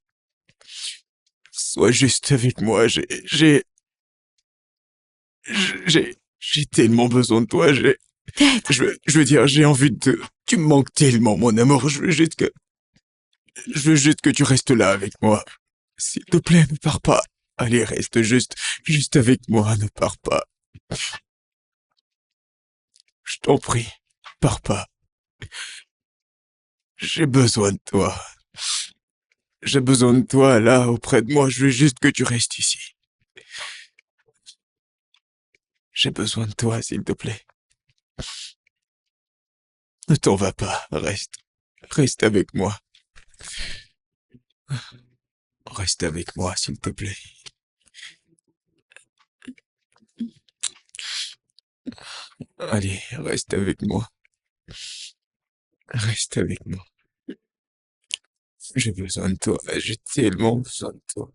Sois juste avec moi, j'ai tellement besoin de toi, Ted, je veux dire, j'ai envie de te... Tu me manques tellement, mon amour, je veux juste que tu restes là avec moi. S'il te plaît, ne pars pas. Allez, reste juste avec moi, ne pars pas. Je t'en prie, pars pas. J'ai besoin de toi. J'ai besoin de toi, là, auprès de moi, je veux juste que tu restes ici. J'ai besoin de toi, s'il te plaît. Ne t'en vas pas, reste. Reste avec moi. Reste avec moi, s'il te plaît. Allez, reste avec moi. Reste avec moi. J'ai besoin de toi. J'ai tellement besoin de toi.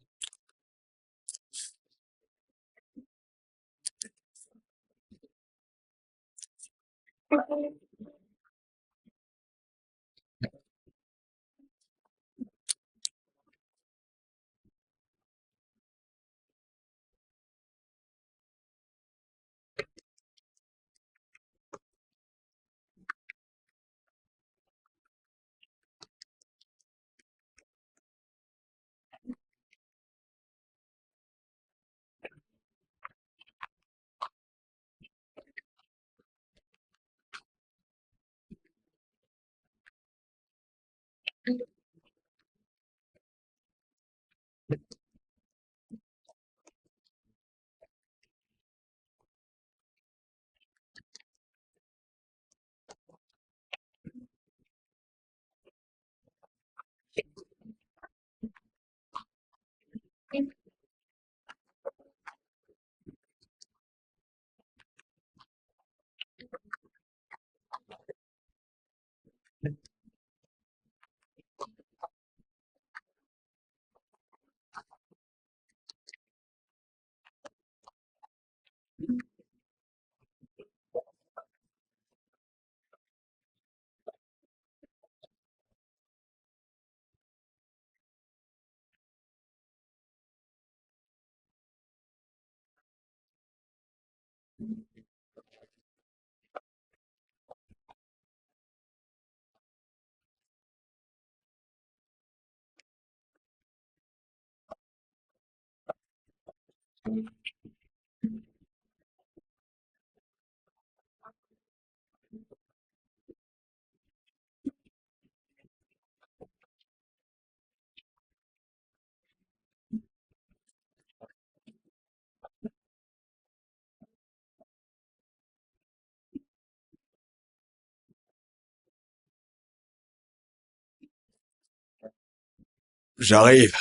J'arrive.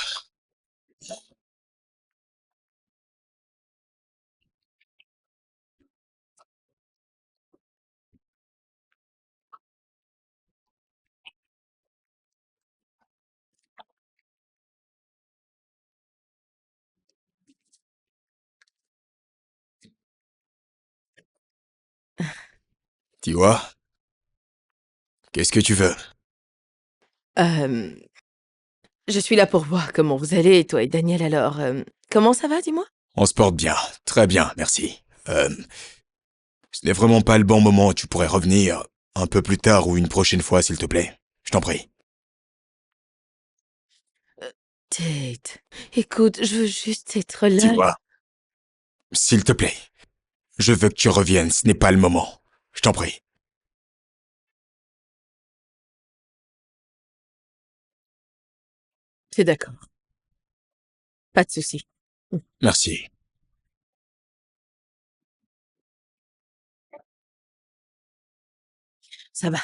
Tu vois? Qu'est-ce que tu veux? Euh, je suis là pour voir comment vous allez, toi et Daniel, alors. Comment ça va, dis-moi? On se porte bien. Très bien, merci. Ce n'est vraiment pas le bon moment. Tu pourrais revenir un peu plus tard ou une prochaine fois, s'il te plaît. Je t'en prie. Tate, écoute, je veux juste être Tu là. vois? S'il te plaît. Je veux que tu reviennes. Ce n'est pas le moment. Je t'en prie. C'est d'accord. Pas de souci. Merci. Ça va.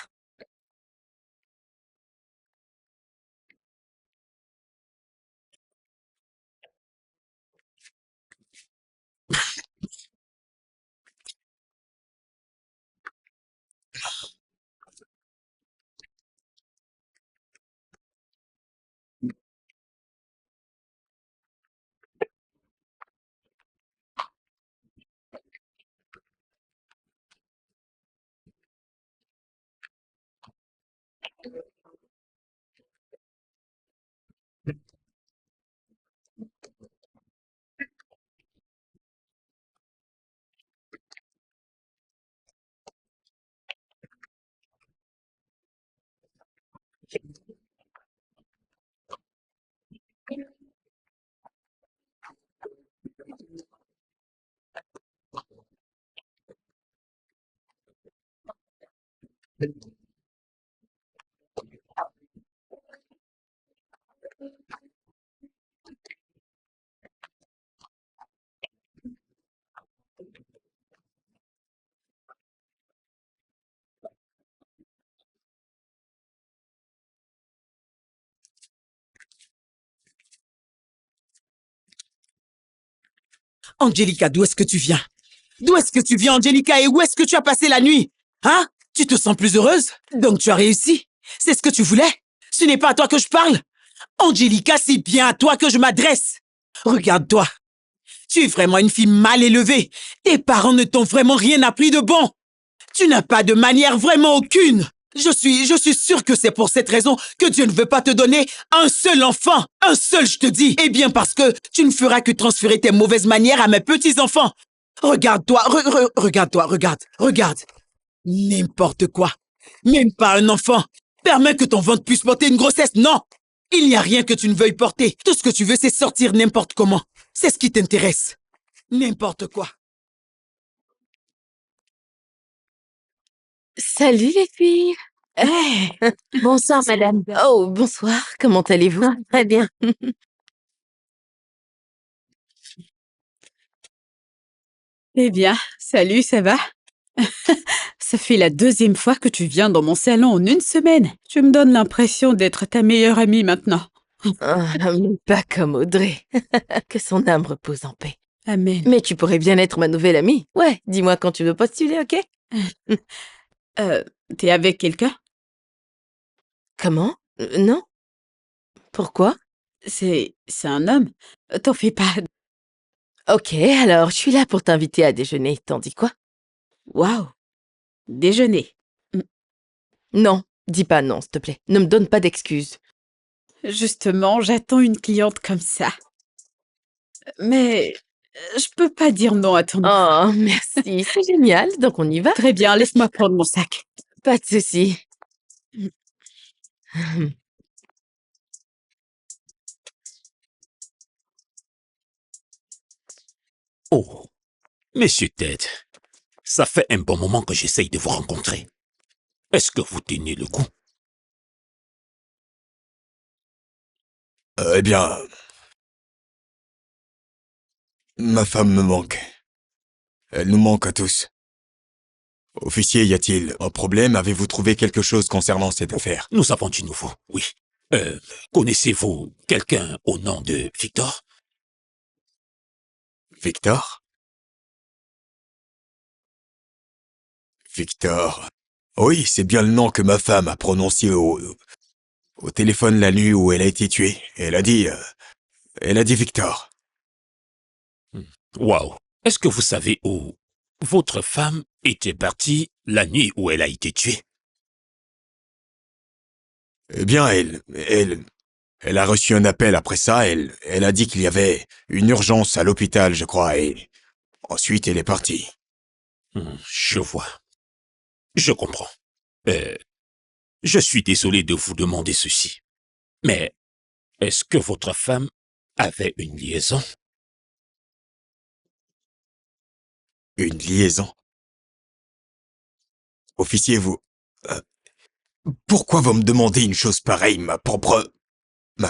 Angelica, d'où est-ce que tu viens? D'où est-ce que tu viens, Angelica, et où est-ce que tu as passé la nuit? Hein? Tu te sens plus heureuse? Donc tu as réussi? C'est ce que tu voulais? Ce n'est pas à toi que je parle? Angelica, c'est bien à toi que je m'adresse. Regarde-toi. Tu es vraiment une fille mal élevée. Tes parents ne t'ont vraiment rien appris de bon. Tu n'as pas de manière vraiment aucune. Je suis sûr que c'est pour cette raison que Dieu ne veut pas te donner un seul enfant. Un seul, je te dis. Eh bien, parce que tu ne feras que transférer tes mauvaises manières à mes petits-enfants. Regarde-toi, regarde-toi, regarde. N'importe quoi. Même pas un enfant. Permets que ton ventre puisse porter une grossesse. Non. Il n'y a rien que tu ne veuilles porter. Tout ce que tu veux, c'est sortir n'importe comment. C'est ce qui t'intéresse. N'importe quoi. Salut les filles. Bonsoir, madame. Oh, bonsoir. Comment allez-vous? Très bien. Eh bien, salut, ça va? Ça fait la 2e fois que tu viens dans mon salon en une semaine. Tu me donnes l'impression d'être ta meilleure amie maintenant. Ah, mais pas comme Audrey. Que son âme repose en paix. Amen. Mais tu pourrais bien être ma nouvelle amie. Ouais, dis-moi quand tu veux postuler, ok? T'es avec quelqu'un? Comment? Non? Pourquoi? C'est un homme. T'en fais pas. Ok, alors je suis là pour t'inviter à déjeuner. T'en dis quoi? Waouh. Déjeuner. Non, dis pas non, s'il te plaît. Ne me donne pas d'excuses. Justement, j'attends une cliente comme ça. Mais je peux pas dire non à ton offre. Oh, merci, c'est génial. Donc on y va? Très bien, laisse-moi prendre mon sac. Pas de souci. Oh, Monsieur Ted, ça fait un bon moment que j'essaye de vous rencontrer. Est-ce que vous tenez le coup? Eh bien... Ma femme me manque. Elle nous manque à tous. Officier, y a-t-il un problème? Avez-vous trouvé quelque chose concernant cette affaire? Nous avons du nouveau, oui. Connaissez-vous quelqu'un au nom de Victor? Victor? Victor... Oui, c'est bien le nom que ma femme a prononcé au téléphone la nuit où elle a été tuée. Elle a dit Victor. Waouh. Est-ce que vous savez où votre femme était partie la nuit où elle a été tuée? Eh bien, elle a reçu un appel après ça. Elle a dit qu'il y avait une urgence à l'hôpital, je crois, et ensuite elle est partie. Je vois. Je comprends. Je suis désolé de vous demander ceci. Mais est-ce que votre femme avait une liaison? Une liaison? Officier, vous... pourquoi vous me demandez une chose pareille, ma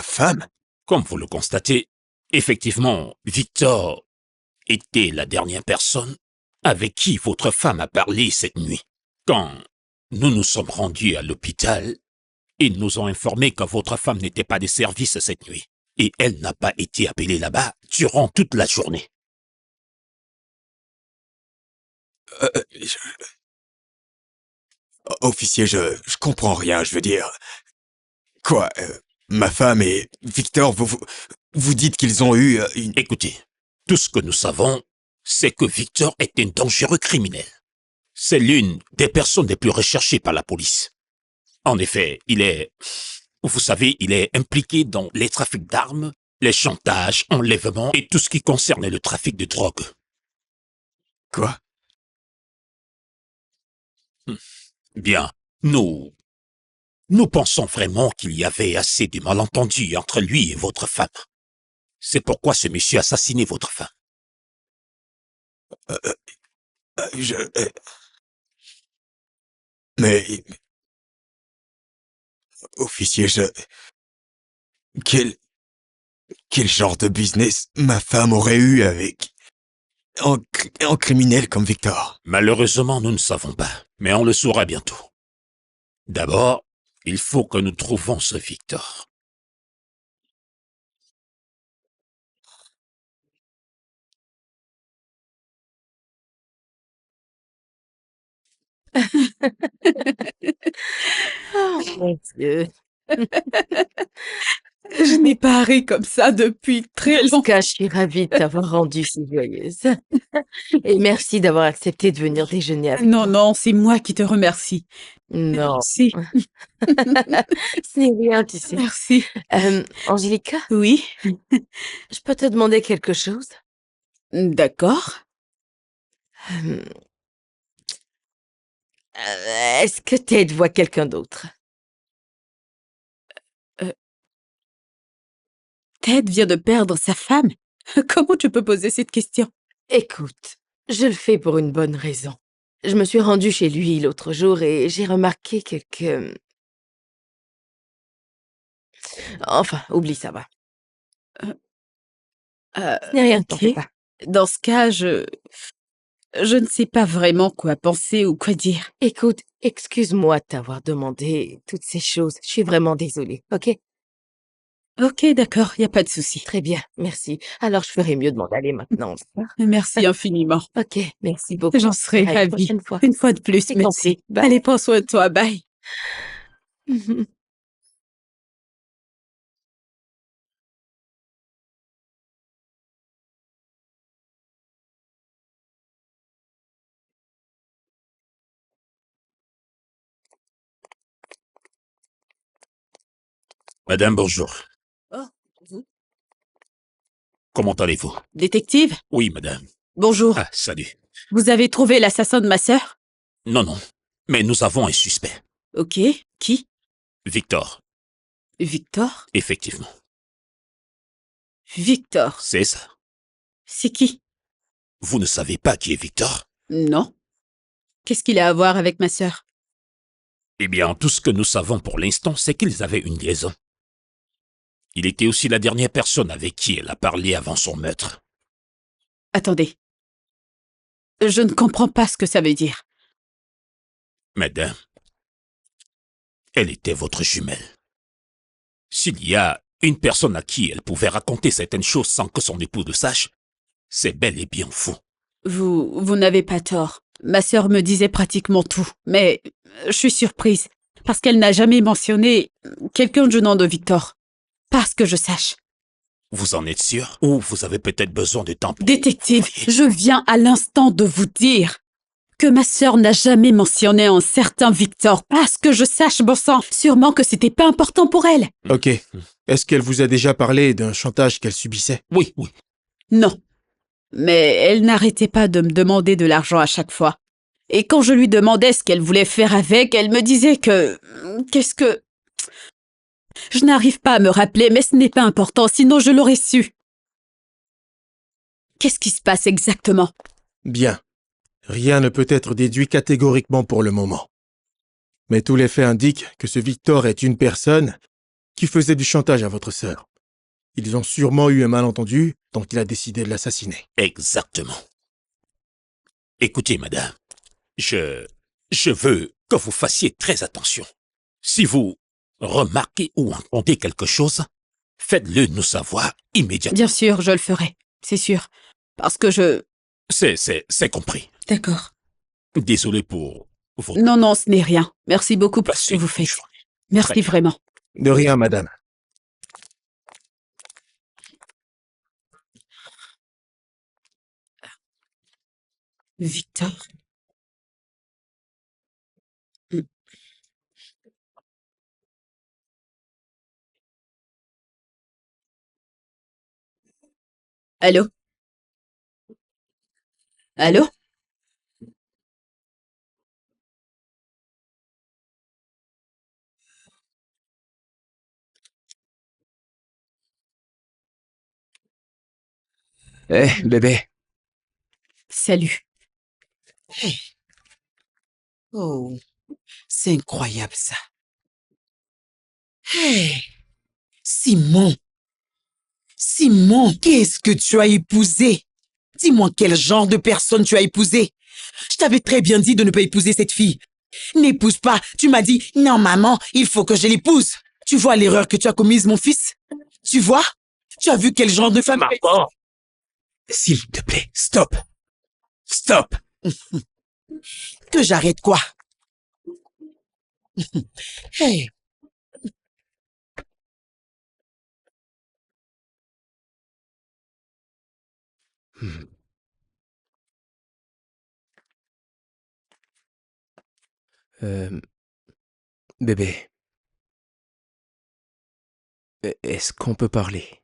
femme? Comme vous le constatez, effectivement, Victor était la dernière personne avec qui votre femme a parlé cette nuit. Quand nous nous sommes rendus à l'hôpital. Ils nous ont informé que votre femme n'était pas des services cette nuit. Et elle n'a pas été appelée là-bas durant toute la journée. Officier, je comprends rien, je veux dire. Quoi, ma femme et Victor, vous dites qu'ils ont eu une... Écoutez, tout ce que nous savons, c'est que Victor est un dangereux criminel. C'est l'une des personnes les plus recherchées par la police. En effet, vous savez, il est impliqué dans les trafics d'armes, les chantages, enlèvements et tout ce qui concerne le trafic de drogue. Quoi? Bien, nous pensons vraiment qu'il y avait assez de malentendus entre lui et votre femme. C'est pourquoi ce monsieur a assassiné votre femme. Mais... Officier, Quel genre de business ma femme aurait eu avec... un criminel comme Victor? Malheureusement, nous ne savons pas, mais on le saura bientôt. D'abord, il faut que nous trouvions ce Victor. Oh mon Dieu. Je n'ai pas ri comme ça depuis très longtemps. Ska, je suis ravie de t'avoir rendue si joyeuse. Et merci d'avoir accepté de venir déjeuner avec Non, moi. non, c'est moi qui te remercie. Non. Merci. Ce n'est rien, tu sais. Merci. Angelica, Oui, je peux te demander quelque chose? d'accord. Euh, Est-ce que Ted voit quelqu'un d'autre? Ted vient de perdre sa femme. Comment tu peux poser cette question? Écoute, je le fais pour une bonne raison. Je me suis rendue chez lui l'autre jour et j'ai remarqué quelques... Enfin, oublie, ça va. Ce n'est rien, t'en fais Ok. pas. Dans ce cas, je ne sais pas vraiment quoi penser ou quoi dire. Écoute, excuse-moi de t'avoir demandé toutes ces choses. Je suis vraiment désolée, ok? Ok, d'accord, il n'y a pas de souci. Très bien, merci. Alors, je ferais mieux de m'en aller maintenant. Merci infiniment. Ok, merci beaucoup. J'en serais À la ravie. prochaine fois. Une fois de plus, C'est merci. compris. Bye. Allez, prends soin de toi, bye. Madame, bonjour. Oh, vous? Comment allez-vous? Détective, Oui, madame. bonjour. Ah, salut. Vous avez trouvé l'assassin de ma sœur? Non, non. Mais nous avons un suspect. Ok, qui? Victor. Victor? Effectivement. Victor, C'est ça. c'est qui? Vous ne savez pas qui est Victor? Non. Qu'est-ce qu'il a à voir avec ma sœur? Eh bien, tout ce que nous savons pour l'instant, c'est qu'ils avaient une liaison. Il était aussi la dernière personne avec qui elle a parlé avant son meurtre. Attendez. Je ne comprends pas ce que ça veut dire. Madame, elle était votre jumelle. S'il y a une personne à qui elle pouvait raconter certaines choses sans que son époux le sache, c'est bel et bien vous. Vous n'avez pas tort. Ma sœur me disait pratiquement tout. Mais je suis surprise. Parce qu'elle n'a jamais mentionné quelqu'un du nom de Victor. Pas ce que je sache. Vous en êtes sûr? Ou vous avez peut-être besoin de temps pour... Détective, je viens à l'instant de vous dire que ma sœur n'a jamais mentionné un certain Victor. Pas ce que je sache, bon sang. Sûrement que c'était pas important pour elle. Ok. Est-ce qu'elle vous a déjà parlé d'un chantage qu'elle subissait? Oui, oui. Non. Mais elle n'arrêtait pas de me demander de l'argent à chaque fois. Et quand je lui demandais ce qu'elle voulait faire avec, elle me disait que... Qu'est-ce que... Je n'arrive pas à me rappeler, mais ce n'est pas important, sinon je l'aurais su. Qu'est-ce qui se passe exactement? Bien. Rien ne peut être déduit catégoriquement pour le moment. Mais tous les faits indiquent que ce Victor est une personne qui faisait du chantage à votre sœur. Ils ont sûrement eu un malentendu, donc il a décidé de l'assassiner. Exactement. Écoutez, madame, je veux que vous fassiez très attention. Si vous remarquez ou entendez quelque chose, faites-le nous savoir immédiatement. Bien sûr, je le ferai. C'est sûr. Parce que je... C'est compris. D'accord. Désolé pour votre... Non, non, ce n'est rien. Merci beaucoup pour ce Passez que vous une faites. journée. Merci Très bien. vraiment. De rien, madame. Victor. Allô? Allô? Eh, bébé. Salut. Hey. Oh, c'est incroyable ça. Hey, Simon. Simon, qu'est-ce que tu as épousé? Dis-moi quel genre de personne tu as épousé. Je t'avais très bien dit de ne pas épouser cette fille. N'épouse pas. Tu m'as dit, non maman, il faut que je l'épouse. Tu vois l'erreur que tu as commise, mon fils? Tu vois? Tu as vu quel genre de femme... Maman! S'il te plaît, stop! Stop! Que j'arrête quoi? Hey. Bébé. Est-ce qu'on peut parler?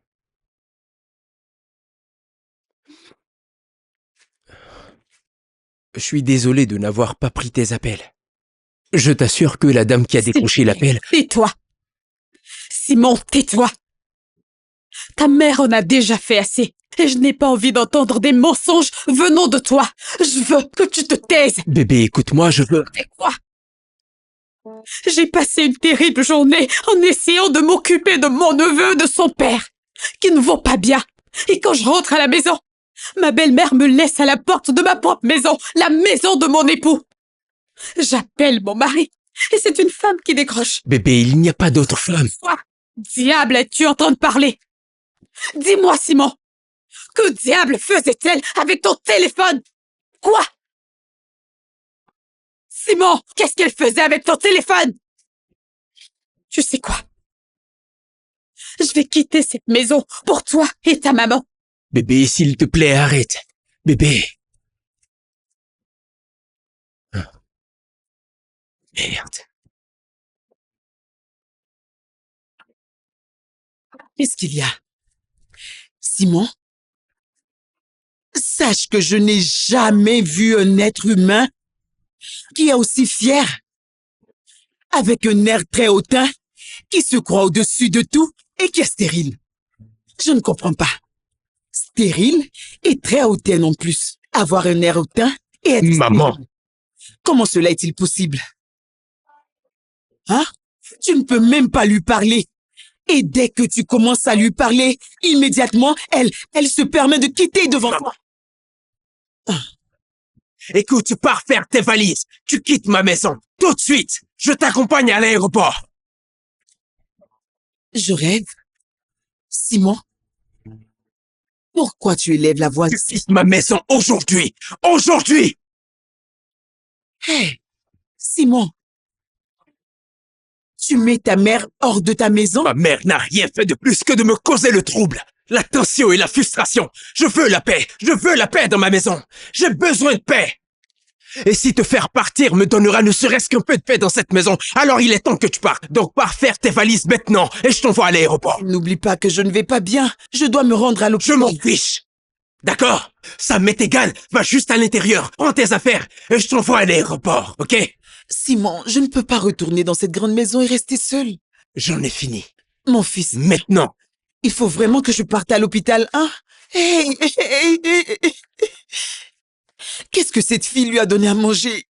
Je suis désolé de n'avoir pas pris tes appels. Je t'assure que la dame qui a décroché l'appel... Tais-toi. Simon, tais-toi. Ta mère en a déjà fait assez. Et je n'ai pas envie d'entendre des mensonges venant de toi. Je veux que tu te taises. Bébé, écoute-moi, je veux... Tais-toi. J'ai passé une terrible journée en essayant de m'occuper de mon neveu, de son père, qui ne vont pas bien. Et quand je rentre à la maison, ma belle-mère me laisse à la porte de ma propre maison, la maison de mon époux. J'appelle mon mari, et c'est une femme qui décroche. Bébé, il n'y a pas d'autre femme. Quoi? Diable, es-tu en train de parler? Dis-moi, Simon, que diable faisait-elle avec ton téléphone? Quoi? Simon, qu'est-ce qu'elle faisait avec ton téléphone? Tu sais quoi? Je vais quitter cette maison pour toi et ta maman. Bébé, s'il te plaît, arrête. Bébé. Merde. Qu'est-ce qu'il y a? Simon? Sache que je n'ai jamais vu un être humain qui est aussi fier, avec un air très hautain, qui se croit au-dessus de tout et qui est stérile. Je ne comprends pas. Stérile et très hautaine en plus. Avoir un air hautain et être Maman. stérile. Comment cela est-il possible? Hein? Tu ne peux même pas lui parler. Et dès que tu commences à lui parler, immédiatement, elle se permet de quitter devant toi. Écoute, tu pars faire tes valises. Tu quittes ma maison. Tout de suite. Je t'accompagne à l'aéroport. Je rêve. Simon, pourquoi tu élèves la voix? Tu quittes ma maison aujourd'hui. Aujourd'hui. Hey, Simon, tu mets ta mère hors de ta maison? Ma mère n'a rien fait de plus que de me causer le trouble. La tension et la frustration. Je veux la paix. Je veux la paix dans ma maison. J'ai besoin de paix. Et si te faire partir me donnera ne serait-ce qu'un peu de paix dans cette maison, alors il est temps que tu partes. Donc pars faire tes valises maintenant et je t'envoie à l'aéroport. N'oublie pas que je ne vais pas bien. Je dois me rendre à Je l'hôpital. m'en fiche. D'accord? Ça m'est égal. Va juste à l'intérieur. Prends tes affaires et je t'envoie à l'aéroport, ok? Simon, je ne peux pas retourner dans cette grande maison et rester seul. J'en ai fini. Mon fils, Maintenant. il faut vraiment que je parte à l'hôpital, hein? Hey, hey, hey, hey. Qu'est-ce que cette fille lui a donné à manger?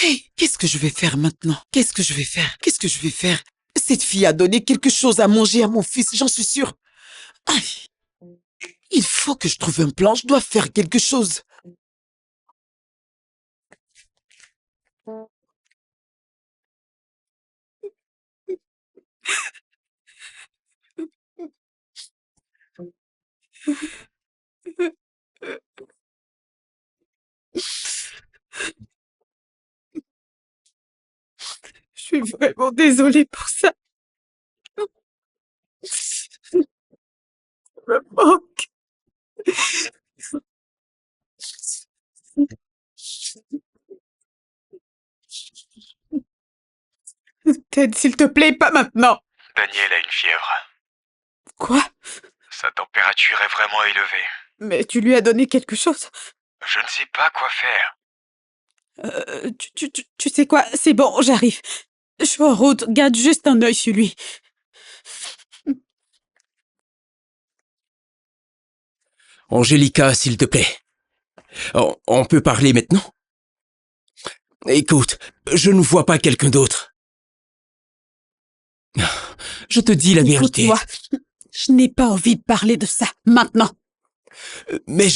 Hey, qu'est-ce que je vais faire maintenant? Qu'est-ce que je vais faire? Qu'est-ce que je vais faire? Cette fille a donné quelque chose à manger à mon fils, j'en suis sûre. Aïe. Il faut que je trouve un plan, je dois faire quelque chose. Je suis vraiment désolée pour ça. Je me manque. Ted, s'il te plaît, pas maintenant. Daniel a une fièvre. Quoi? Sa température est vraiment élevée. Mais tu lui as donné quelque chose? Je ne sais pas quoi faire. Tu sais quoi? C'est bon, j'arrive. Je suis en route, garde juste un œil sur lui. Angélica, s'il te plaît. On peut parler maintenant? Écoute, je ne vois pas quelqu'un d'autre. Je te dis la vérité. Écoute-moi, je n'ai pas envie de parler de ça, maintenant. Mais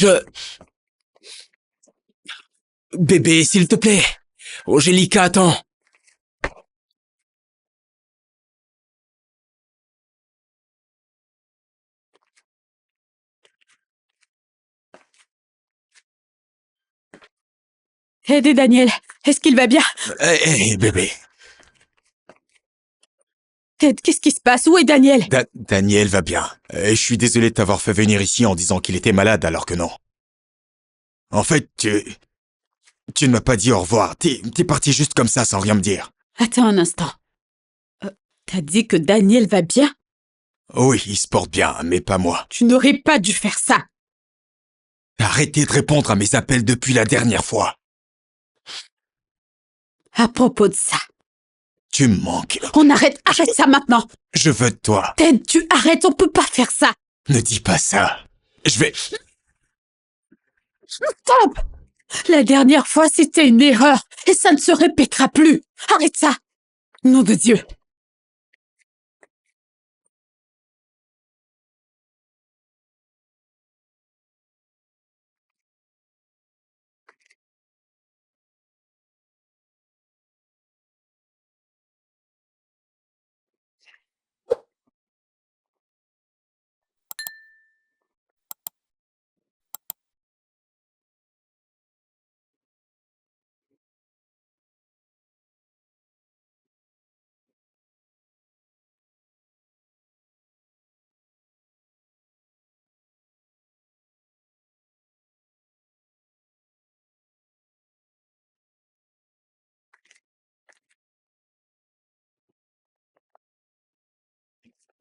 Bébé, s'il te plaît. Angélica, attends. Aidez Daniel, est-ce qu'il va bien? Hé, bébé. Ted, qu'est-ce qui se passe? Où est Daniel? Daniel va bien. Et je suis désolé de t'avoir fait venir ici en disant qu'il était malade alors que non. En fait, tu ne m'as pas dit au revoir. T'es parti juste comme ça sans rien me dire. Attends un instant. T'as dit que Daniel va bien? Oui, il se porte bien, mais pas moi. Tu n'aurais pas dû faire ça. Arrêtez de répondre à mes appels depuis la dernière fois. À propos de ça, Tu me manques. on arrête ça maintenant. Je veux de toi. Ted, tu arrêtes, on peut pas faire ça. Ne dis pas ça. Je vais... Stop! La dernière fois, c'était une erreur, et ça ne se répétera plus. Arrête ça. Nom de Dieu.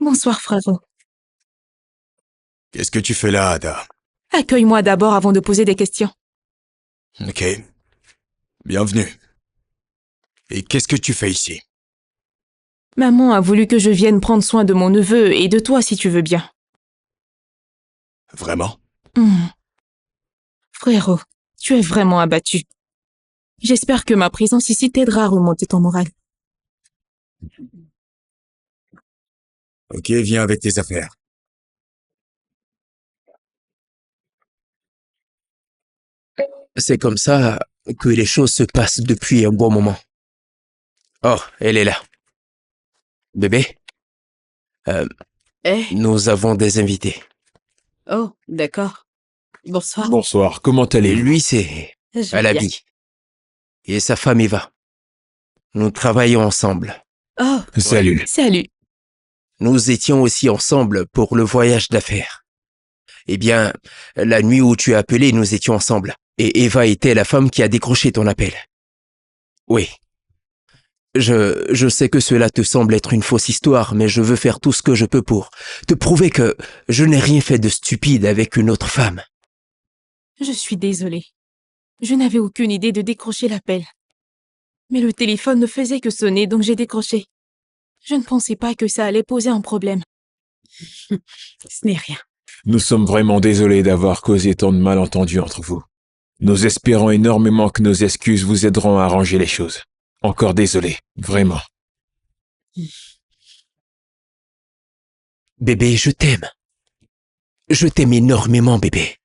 Bonsoir, frérot. Qu'est-ce que tu fais là, Ada? Accueille-moi d'abord avant de poser des questions. Ok. Bienvenue. Et qu'est-ce que tu fais ici? Maman a voulu que je vienne prendre soin de mon neveu et de toi si tu veux bien. Vraiment? Frérot, tu es vraiment abattu. J'espère que ma présence ici t'aidera à remonter ton moral. Ok, viens avec tes affaires. C'est comme ça que les choses se passent depuis un bon moment. Oh, elle est là. Bébé, nous avons des invités. Oh, d'accord. Bonsoir. Bonsoir, comment Et allez-vous? lui, c'est Je vais bien. Alabi. Et sa femme Eva. Nous travaillons ensemble. Oh, Salut. Salut. Nous étions aussi ensemble pour le voyage d'affaires. Eh bien, la nuit où tu as appelé, nous étions ensemble. Et Eva était la femme qui a décroché ton appel. Oui. Je sais que cela te semble être une fausse histoire, mais je veux faire tout ce que je peux pour te prouver que je n'ai rien fait de stupide avec une autre femme. Je suis désolée. Je n'avais aucune idée de décrocher l'appel. Mais le téléphone ne faisait que sonner, donc j'ai décroché. Je ne pensais pas que ça allait poser un problème. ce n'est rien. Nous sommes vraiment désolés d'avoir causé tant de malentendus entre vous. Nous espérons énormément que nos excuses vous aideront à arranger les choses. Encore désolé, vraiment. Bébé, je t'aime. Je t'aime énormément, bébé.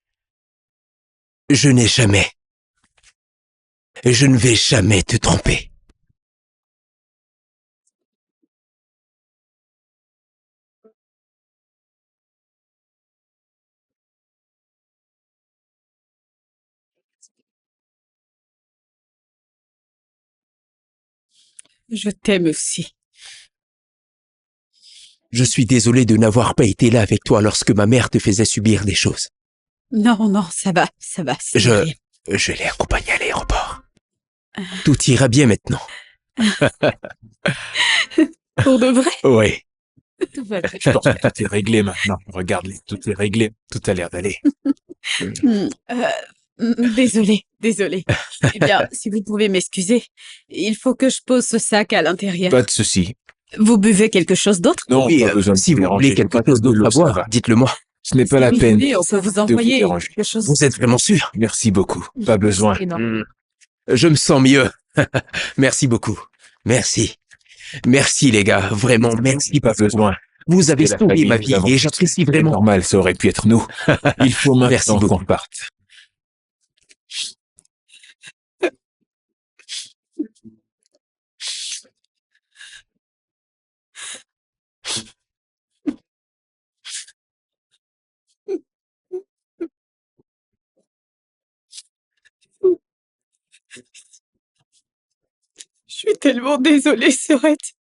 Je n'ai jamais. Je ne vais jamais te tromper. Je t'aime aussi. Je suis désolé de n'avoir pas été là avec toi lorsque ma mère te faisait subir des choses. Non, non, ça va, c'est rien. Je l'ai accompagnée à l'aéroport. Tout ira bien maintenant. Pour de vrai? Oui. Tout va bien. Tout est réglé maintenant. Regarde-les, tout est réglé. Tout a l'air d'aller. Désolée. Eh bien, si vous pouvez m'excuser, il faut que je pose ce sac à l'intérieur. Pas de souci. Vous buvez quelque chose d'autre? Non, Oui, pas besoin de si vous vous voulez déranger. quelque Pas chose de l'eau, d'autre à ça boire, va. dites-le moi. Ce n'est pas la Si vous peine voulez, on peut vous de vous envoyer déranger. quelque chose. Vous êtes vraiment sûr? Merci beaucoup. Pas besoin. Je me sens mieux. Merci beaucoup. Merci. Merci les gars, vraiment merci. Pas besoin. Vous avez C'est la sauvé famille, ma nous vie avons- et j'apprécie C'est vraiment. normal, ça aurait pu être nous. Il faut Merci maintenant beaucoup. qu'on parte. Je suis tellement désolée, Sorette.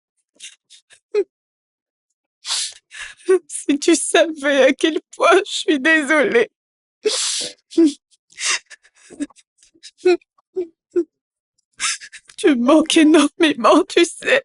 Si tu savais à quel point je suis désolée. Tu me manques énormément, tu sais.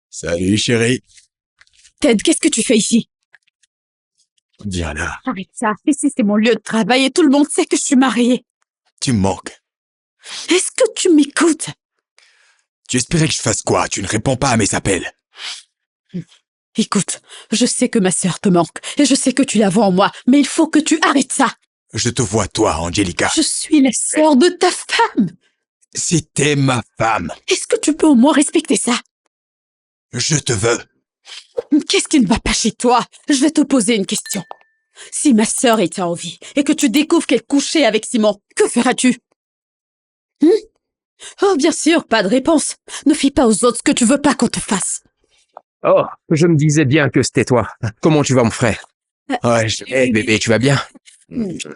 Salut, chérie. Ted, qu'est-ce que tu fais ici? Diana, Arrête ça. Ici, c'est mon lieu de travail et tout le monde sait que je suis mariée. tu me manques. Est-ce que tu m'écoutes? Tu espérais que je fasse quoi? Tu ne réponds pas à mes appels. Écoute, je sais que ma sœur te manque et je sais que tu la vois en moi, mais il faut que tu arrêtes ça. Je te vois, toi, Angelica. Je suis la sœur de ta femme. C'était ma femme. Est-ce que tu peux au moins respecter ça? Je te veux. Qu'est-ce qui ne va pas chez toi? Je vais te poser une question. Si ma sœur était en vie et que tu découvres qu'elle couchait avec Simon, que feras-tu? Oh, bien sûr, pas de réponse. Ne fie pas aux autres ce que tu veux pas qu'on te fasse. Oh, je me disais bien que c'était toi. Comment tu vas mon frère? Ouais, bébé, tu vas bien? Je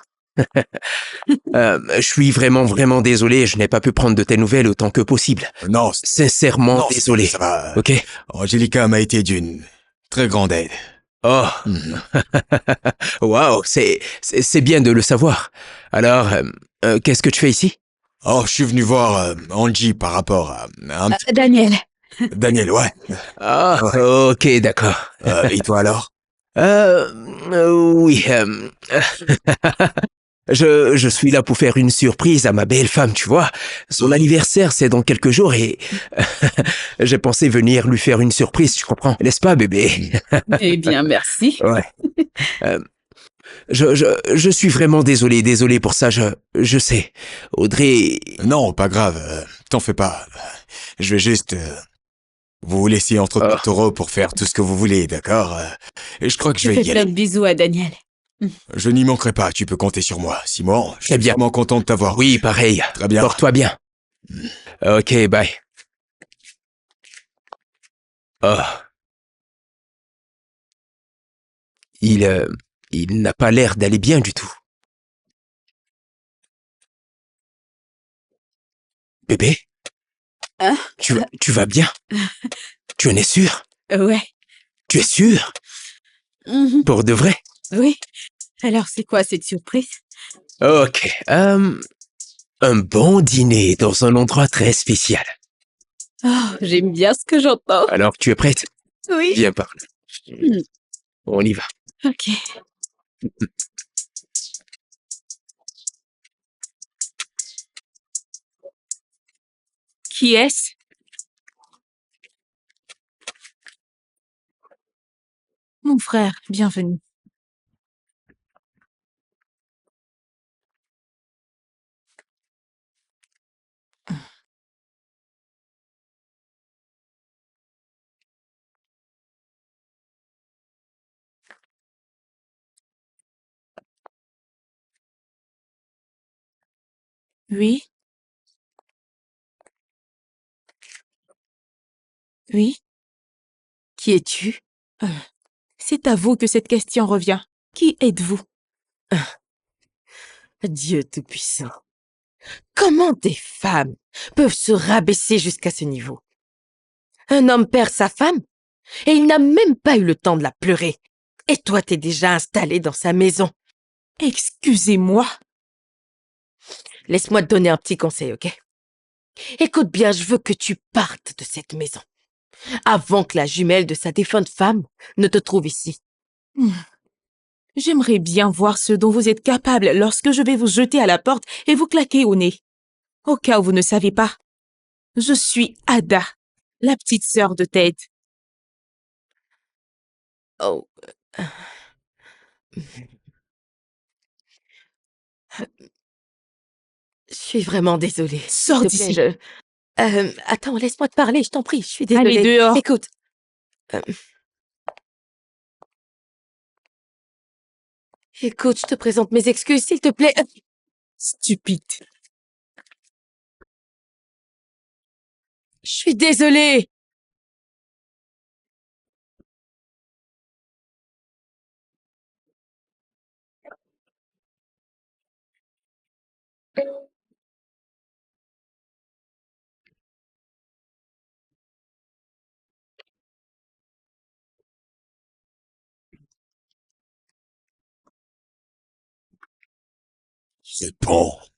suis vraiment désolé, je n'ai pas pu prendre de tes nouvelles autant que possible. Non, Sincèrement non, désolé. ça va. Ok? Angelica m'a été d'une très grande aide. Oh, waouh, c'est bien de le savoir. Alors, qu'est-ce que tu fais ici? Oh, je suis venu voir Angie par rapport à un petit... Daniel. Daniel, ouais. Ah, ok, d'accord. Et toi alors? Oui. Je suis là pour faire une surprise à ma belle femme, tu vois. Son anniversaire, c'est dans quelques jours et j'ai pensé venir lui faire une surprise, tu comprends? N'est-ce pas, bébé? Eh bien, merci. Ouais. Je suis vraiment désolé pour ça, je sais. Audrey... Non, pas grave, t'en fais pas. Je vais juste vous laisser entre deux taureaux pour faire tout ce que vous voulez, d'accord? Et je crois que je vais fais y plein aller. de bisous à Daniel. Je n'y manquerai pas, tu peux compter sur moi. Simon, je suis bien. vraiment content de t'avoir. Oui, pareil. Très bien. Porte-toi bien. Ok, bye. Oh. Il n'a pas l'air d'aller bien du tout. Bébé? Hein? Tu vas bien? Tu en es sûr? Ouais. Tu es sûr? Mhm. Pour de vrai? Oui. Alors, c'est quoi cette surprise? Ok. Un bon dîner dans un endroit très spécial. Oh, j'aime bien ce que j'entends. Alors, tu es prête? Oui. Viens par là. On y va. Ok. Qui est-ce? Mon frère, bienvenue. Oui? Oui? Qui es-tu? C'est à vous que cette question revient. Qui êtes-vous? Dieu Tout-Puissant. Comment des femmes peuvent se rabaisser jusqu'à ce niveau? Un homme perd sa femme et il n'a même pas eu le temps de la pleurer. Et toi, t'es déjà installé dans sa maison. Excusez-moi. Laisse-moi te donner un petit conseil, ok? Écoute bien, je veux que tu partes de cette maison avant que la jumelle de sa défunte femme ne te trouve ici. J'aimerais bien voir ce dont vous êtes capable lorsque je vais vous jeter à la porte et vous claquer au nez. Au cas où vous ne savez pas, je suis Ada, la petite sœur de Ted. Oh. Je suis vraiment désolée. Sors S'il te plaît, d'ici. attends, laisse-moi te parler, je t'en prie, je suis désolée. Allez dehors. Écoute. Écoute, je te présente mes excuses, s'il te plaît. Stupide. Je suis désolée.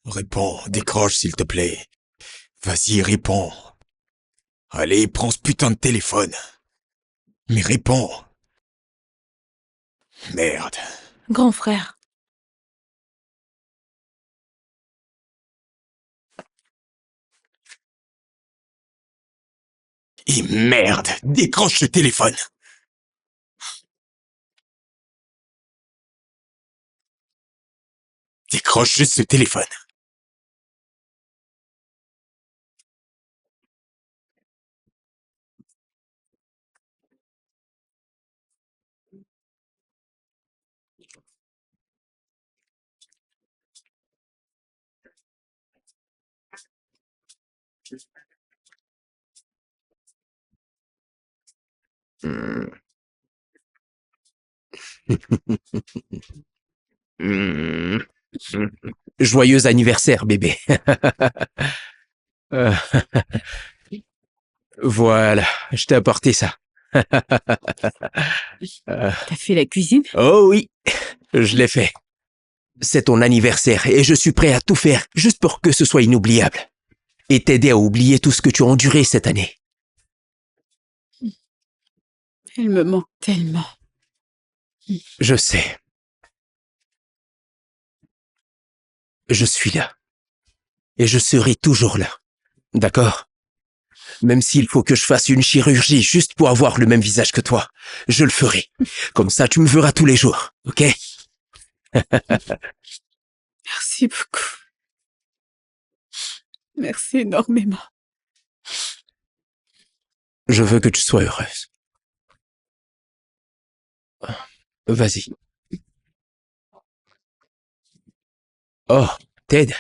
Réponds, décroche s'il te plaît. Vas-y, réponds. Allez, prends ce putain de téléphone. Mais réponds. Merde. Grand frère. Et merde, décroche ce téléphone. Décroche juste ce téléphone. Joyeux anniversaire, bébé. Euh, Voilà, je t'ai apporté ça. T'as fait la cuisine? Oh oui, je l'ai fait. C'est ton anniversaire et je suis prêt à tout faire juste pour que ce soit inoubliable. Et t'aider à oublier tout ce que tu as enduré cette année. Elle me manque tellement. Je sais. Je suis là. Et je serai toujours là. D'accord? Même s'il faut que je fasse une chirurgie juste pour avoir le même visage que toi, je le ferai. Comme ça, tu me verras tous les jours, ok? Merci beaucoup. Merci énormément. Je veux que tu sois heureuse. Vas-y. Oh, Ted.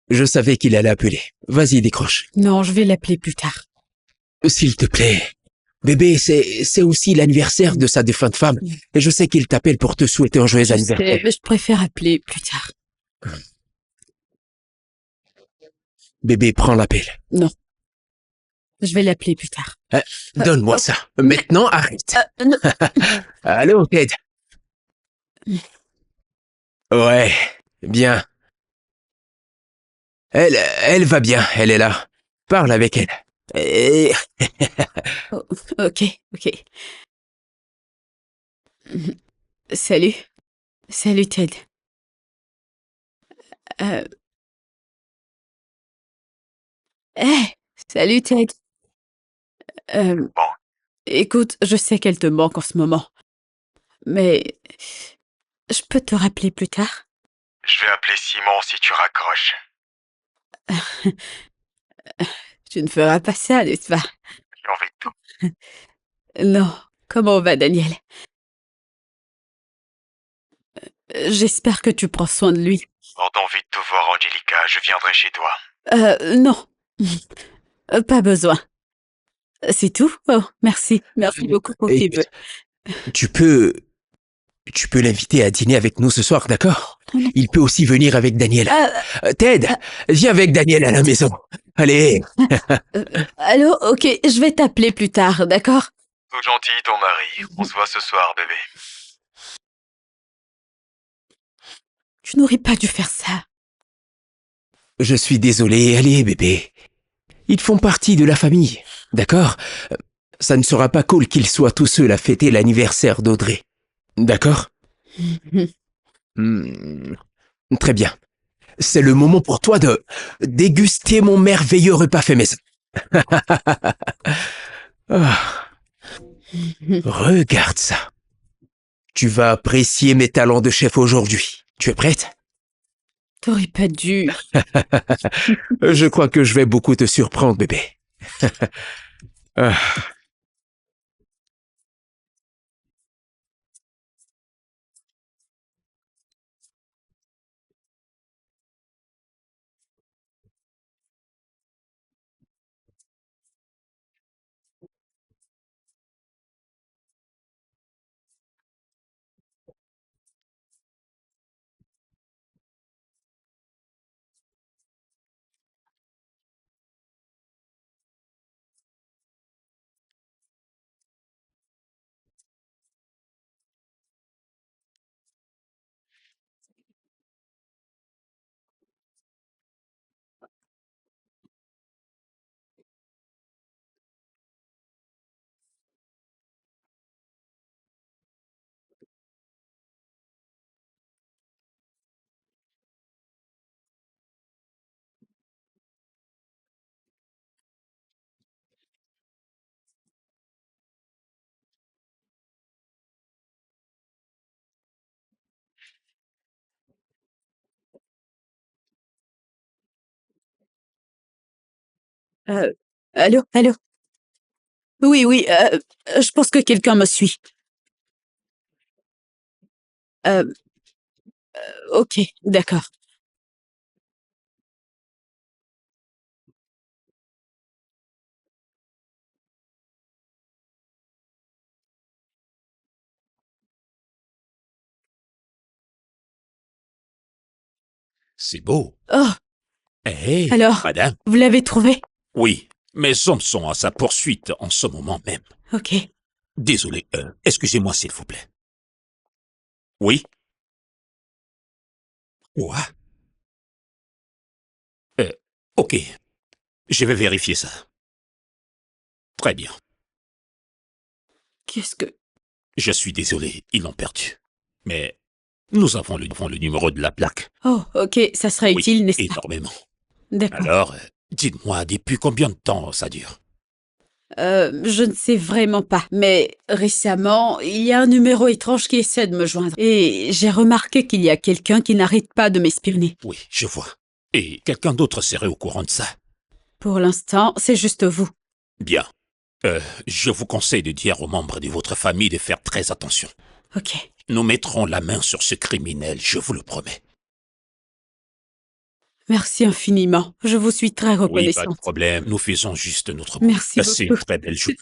Je savais qu'il allait appeler. Vas-y, décroche. Non, je vais l'appeler plus tard. S'il te plaît. Bébé, c'est aussi l'anniversaire de sa défunte femme. Et je sais qu'il t'appelle pour te souhaiter un joyeux anniversaire. Mais je préfère appeler plus tard. Bébé, prends l'appel. Non. Je vais l'appeler plus tard. Donne-moi ça. Maintenant, arrête. Non. Allô, Ted. Ouais, bien. Elle va bien, elle est là. Parle avec elle. Et... Oh, ok. Salut. Salut, Ted. Salut, Ted. Écoute, je sais qu'elle te manque en ce moment. Mais je peux te rappeler plus tard? Je vais appeler Simon si tu raccroches. Tu ne feras pas ça, n'est-ce pas? J'en vais tout. Non. Comment va, Daniel? J'espère que tu prends soin de lui. Hors d'envie de te voir, Angelica. Je viendrai chez toi. Non. Pas besoin. C'est tout? Oh, merci. Merci beaucoup pour tes vœux. Tu peux... Tu peux l'inviter à dîner avec nous ce soir, d'accord? Il peut aussi venir avec Daniel. Ted, viens avec Daniel à la maison. Allez. Allô? Ok, je vais t'appeler plus tard, d'accord? Tout gentil, ton mari. On se voit ce soir, bébé. Tu n'aurais pas dû faire ça. Je suis désolé. Allez, bébé. Ils font partie de la famille, d'accord? Ça ne sera pas cool qu'ils soient tous seuls à fêter l'anniversaire d'Audrey. D'accord? Très bien. C'est le moment pour toi de déguster mon merveilleux repas fait maison. Ah. Regarde ça. Tu vas apprécier mes talents de chef aujourd'hui. Tu es prête? T'aurais pas dû. Je crois que je vais beaucoup te surprendre, bébé. Ah. Allô? Allô? Oui, oui, je pense que quelqu'un me suit. Ok, d'accord. C'est beau. Oh, Hé, alors, madame. vous l'avez trouvé? Oui, mes hommes sont à sa poursuite en ce moment même. Ok. Désolé, excusez-moi s'il vous plaît. Oui? Quoi? Ok. Je vais vérifier ça. Très bien. Qu'est-ce que... Je suis désolé, ils l'ont perdu. Mais nous avons le numéro de la plaque. Oh, ok, ça sera Oui, utile, n'est-ce pas? énormément. D'accord. Alors, dites-moi, depuis combien de temps ça dure? Je ne sais vraiment pas, mais récemment, il y a un numéro étrange qui essaie de me joindre. Et j'ai remarqué qu'il y a quelqu'un qui n'arrête pas de m'espionner. Oui, je vois. Et quelqu'un d'autre serait au courant de ça? Pour l'instant, c'est juste vous. Bien. Je vous conseille de dire aux membres de votre famille de faire très attention. Ok. Nous mettrons la main sur ce criminel, je vous le promets. Merci infiniment. Je vous suis très Oui, pas de reconnaissante. problème. Nous faisons juste notre boulot. Merci Passez beaucoup. une très belle journée.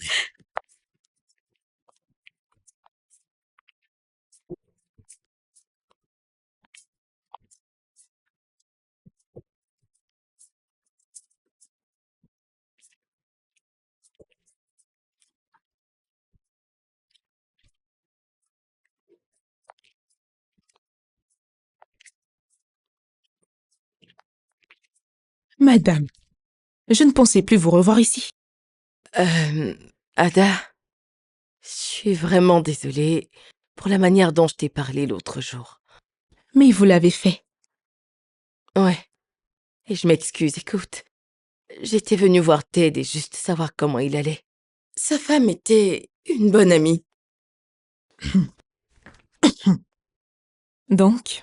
Madame, je ne pensais plus vous revoir ici. Ada, je suis vraiment désolée pour la manière dont je t'ai parlé l'autre jour. Mais vous l'avez fait. Ouais. Et je m'excuse, écoute. J'étais venue voir Ted et juste savoir comment il allait. Sa femme était une bonne amie. Donc,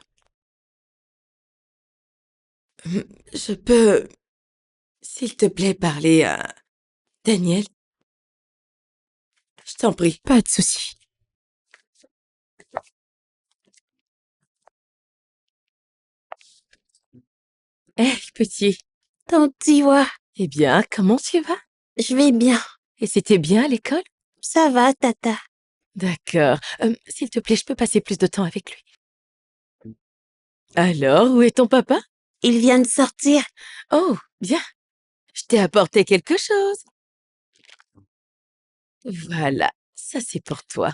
Je peux, s'il te plaît, parler à Daniel? Je t'en prie. pas de souci. Hé, petit. Tantiwa, Eh bien, comment tu vas? je vais bien. Et c'était bien à l'école? Ça va, tata. D'accord. S'il te plaît, je peux passer plus de temps avec lui. Alors, où est ton papa? Il vient de sortir. Oh, bien. Je t'ai apporté quelque chose. Voilà, ça c'est pour toi.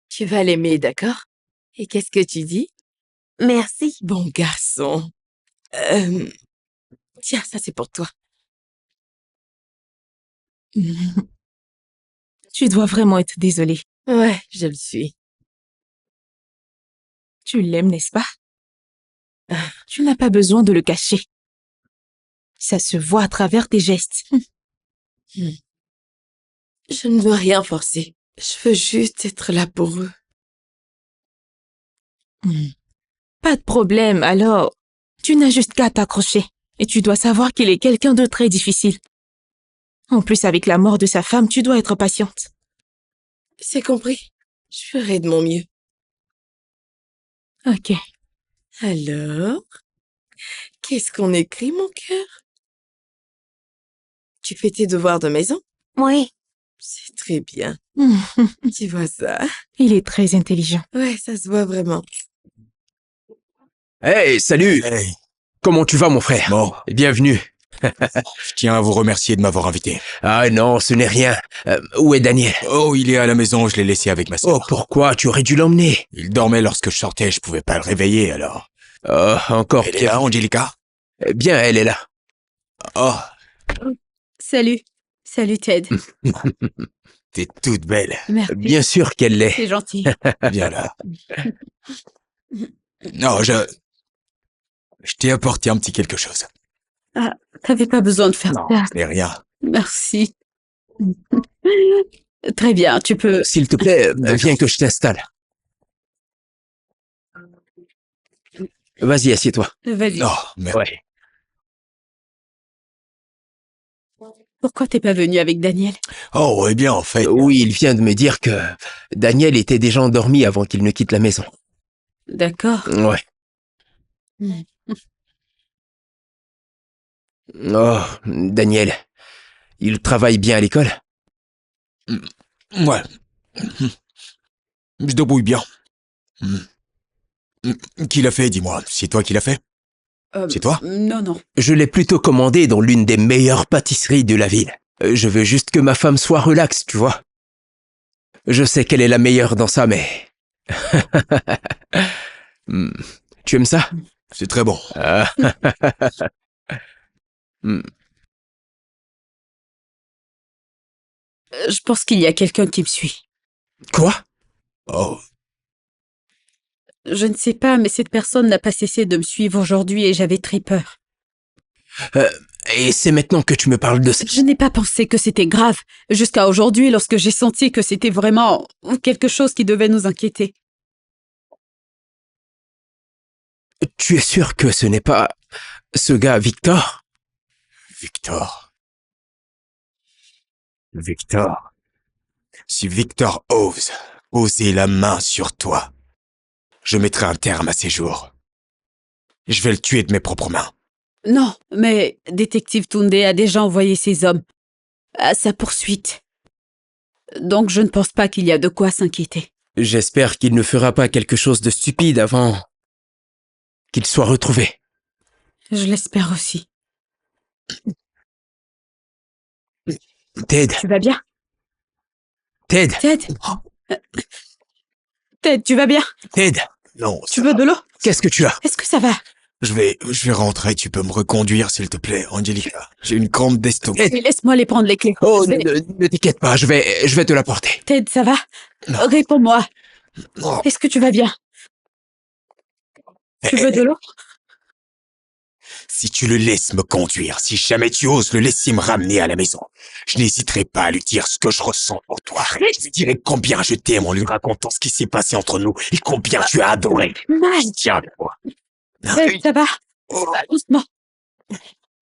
Tu vas l'aimer, d'accord? Et qu'est-ce que tu dis? Merci. Bon garçon. Tiens, ça c'est pour toi. Tu dois vraiment être désolée. Ouais, je le suis. Tu l'aimes, n'est-ce pas? Tu n'as pas besoin de le cacher. Ça se voit à travers tes gestes. Je ne veux rien forcer. Je veux juste être là pour eux. Pas de problème, alors. Tu n'as juste qu'à t'accrocher. Et tu dois savoir qu'il est quelqu'un de très difficile. En plus, avec la mort de sa femme, tu dois être patiente. C'est compris. Je ferai de mon mieux. Ok. Alors, qu'est-ce qu'on écrit, mon cœur? Tu fais tes devoirs de maison? Oui. C'est très bien. Tu vois ça? Il est très intelligent. Ouais, ça se voit vraiment. Hey, salut! Hey, Comment tu vas, mon frère? bon, Bienvenue. je tiens à vous remercier de m'avoir invité. Ah non, ce n'est rien. Où est Daniel? Oh, il est à la maison, je l'ai laissé avec ma sœur. Oh, pourquoi? Tu aurais dû l'emmener. Il dormait lorsque je sortais, je pouvais pas le réveiller alors. Oh, encore Elle est pire. là, Angelica? Bien, elle est là. Oh, Salut. Salut, Ted. t'es toute belle. Merci. Bien sûr qu'elle l'est. C'est gentil. Viens là. Non, je t'ai apporté un petit quelque chose. Ah, t'avais pas besoin de faire Non, ça. ce n'est rien. Merci. Très bien, tu peux... S'il te plaît, viens que je t'installe. Vas-y, assieds-toi. Vas-y. Oh, mais Ouais. Pourquoi t'es pas venu avec Daniel? Oh, eh bien, en fait. Oui, il vient de me dire que Daniel était déjà endormi avant qu'il ne quitte la maison. D'accord. Ouais. Hmm. Oh, Daniel, il travaille bien à l'école? Ouais. Je débrouille bien. Qui l'a fait, dis-moi? C'est toi qui l'as fait? C'est toi? Non, non. Je l'ai plutôt commandé dans l'une des meilleures pâtisseries de la ville. Je veux juste que ma femme soit relaxe, tu vois. Je sais qu'elle est la meilleure dans ça, mais... Tu aimes ça? C'est très bon. Ah. Je pense qu'il y a quelqu'un qui me suit. Quoi? Oh, Je ne sais pas, mais cette personne n'a pas cessé de me suivre aujourd'hui et j'avais très peur. Et c'est maintenant que tu me parles de ça. Je n'ai pas pensé que c'était grave, jusqu'à aujourd'hui lorsque j'ai senti que c'était vraiment quelque chose qui devait nous inquiéter. Tu es sûr que ce n'est pas ce gars Victor? Victor. Victor. Si Victor ose poser la main sur toi, je mettrai un terme à ses jours. Je vais le tuer de mes propres mains. Non, mais détective Tunde a déjà envoyé ses hommes à sa poursuite. Donc je ne pense pas qu'il y a de quoi s'inquiéter. J'espère qu'il ne fera pas quelque chose de stupide avant qu'il soit retrouvé. Je l'espère aussi. Ted, Tu vas bien? Ted, Ted? Ted, tu vas bien? Ted, Non, Tu veux de l'eau? qu'est-ce que tu as? Est-ce que ça va? je vais rentrer, tu peux me reconduire, s'il te plaît, Angelica. J'ai une crampe d'estomac. Ted. Laisse-moi aller prendre les clés. Oh, Je vais- ne t'inquiète pas, je vais te l'apporter. Ted, ça va? Non. Réponds-moi. Oh. Est-ce que tu vas bien? Tu veux de l'eau? Si tu le laisses me conduire, si jamais tu oses le laisser me ramener à la maison, je n'hésiterai pas à lui dire ce que je ressens pour toi. Je lui dirai combien je t'aime en lui racontant ce qui s'est passé entre nous et combien tu as adoré. Mike! Tiens avec moi. Ted, ça va? Doucement.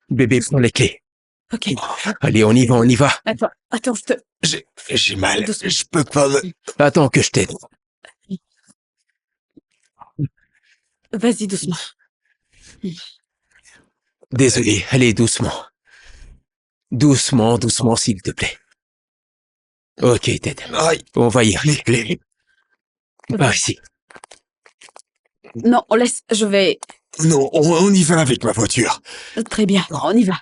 Bébé, prends les clés. Ok. Allez, on y va. Attends, je te... J'ai mal. Doucement. Je peux pas me... Attends que je t'aide. Vas-y, doucement. Désolé, allez doucement. Doucement, doucement, s'il te plaît. Ok, Ted. On va y arriver. Par ici. Non, on laisse, je vais... Non, on y va avec ma voiture. Très bien, on y va.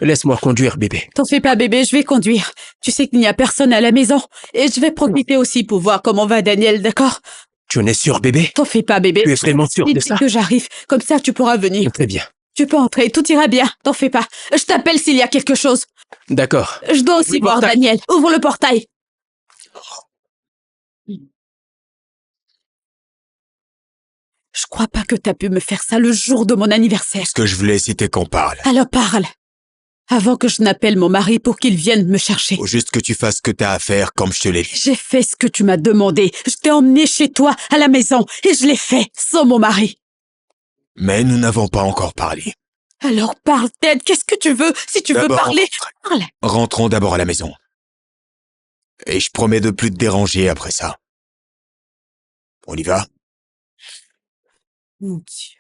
Laisse-moi conduire, bébé. T'en fais pas, bébé, je vais conduire. Tu sais qu'il n'y a personne à la maison. Et je vais profiter aussi pour voir comment va Daniel, d'accord? Tu en es sûr, bébé? T'en fais pas, bébé. Tu es vraiment sûr de ça? Que j'arrive, comme ça tu pourras venir. Très bien. Tu peux entrer, tout ira bien, t'en fais pas. Je t'appelle s'il y a quelque chose. D'accord. Je dois aussi voir Daniel. Ouvre le portail. Je crois pas que t'as pu me faire ça le jour de mon anniversaire. Ce que je voulais, c'était qu'on parle. Alors parle. Avant que je n'appelle mon mari pour qu'il vienne me chercher. Faut juste que tu fasses ce que t'as à faire, comme je te l'ai dit. J'ai fait ce que tu m'as demandé. Je t'ai emmené chez toi, à la maison, et je l'ai fait, sans mon mari. Mais nous n'avons pas encore parlé. Alors parle, Ted, qu'est-ce que tu veux? Si tu veux parler, parle. Rentrons d'abord à la maison. Et je promets de plus te déranger après ça. On y va? Mon Dieu.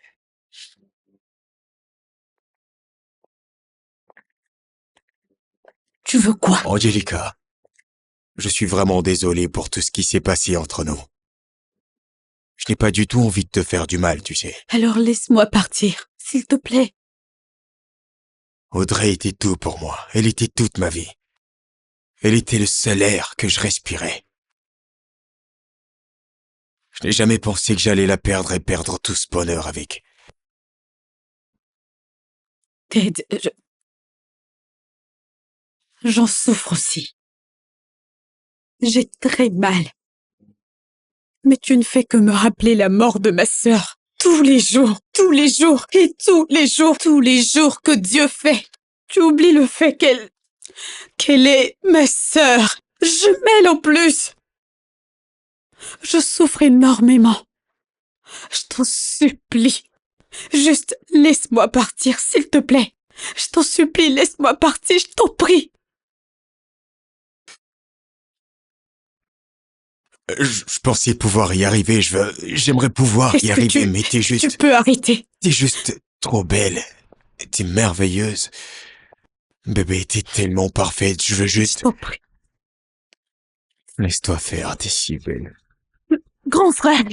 Tu veux quoi? Angelica, je suis vraiment désolé pour tout ce qui s'est passé entre nous. Je n'ai pas du tout envie de te faire du mal, tu sais. Alors laisse-moi partir, s'il te plaît. Audrey était tout pour moi. Elle était toute ma vie. Elle était le seul air que je respirais. Je n'ai jamais pensé que j'allais la perdre et perdre tout ce bonheur avec. Ted, j'en souffre aussi. J'ai très mal. Mais tu ne fais que me rappeler la mort de ma sœur. Tous les jours, et tous les jours que Dieu fait. Tu oublies le fait qu'elle est ma sœur. Jumelle en plus. Je souffre énormément. Je t'en supplie. Juste laisse-moi partir, s'il te plaît. Je t'en supplie, laisse-moi partir, je t'en prie. Je pensais pouvoir y arriver, j'aimerais pouvoir y arriver, mais t'es juste... Tu peux arrêter. T'es juste trop belle. T'es merveilleuse. Bébé, t'es tellement parfaite, je veux juste... Je t'en prie. Laisse-toi faire, t'es si belle. Grand frère,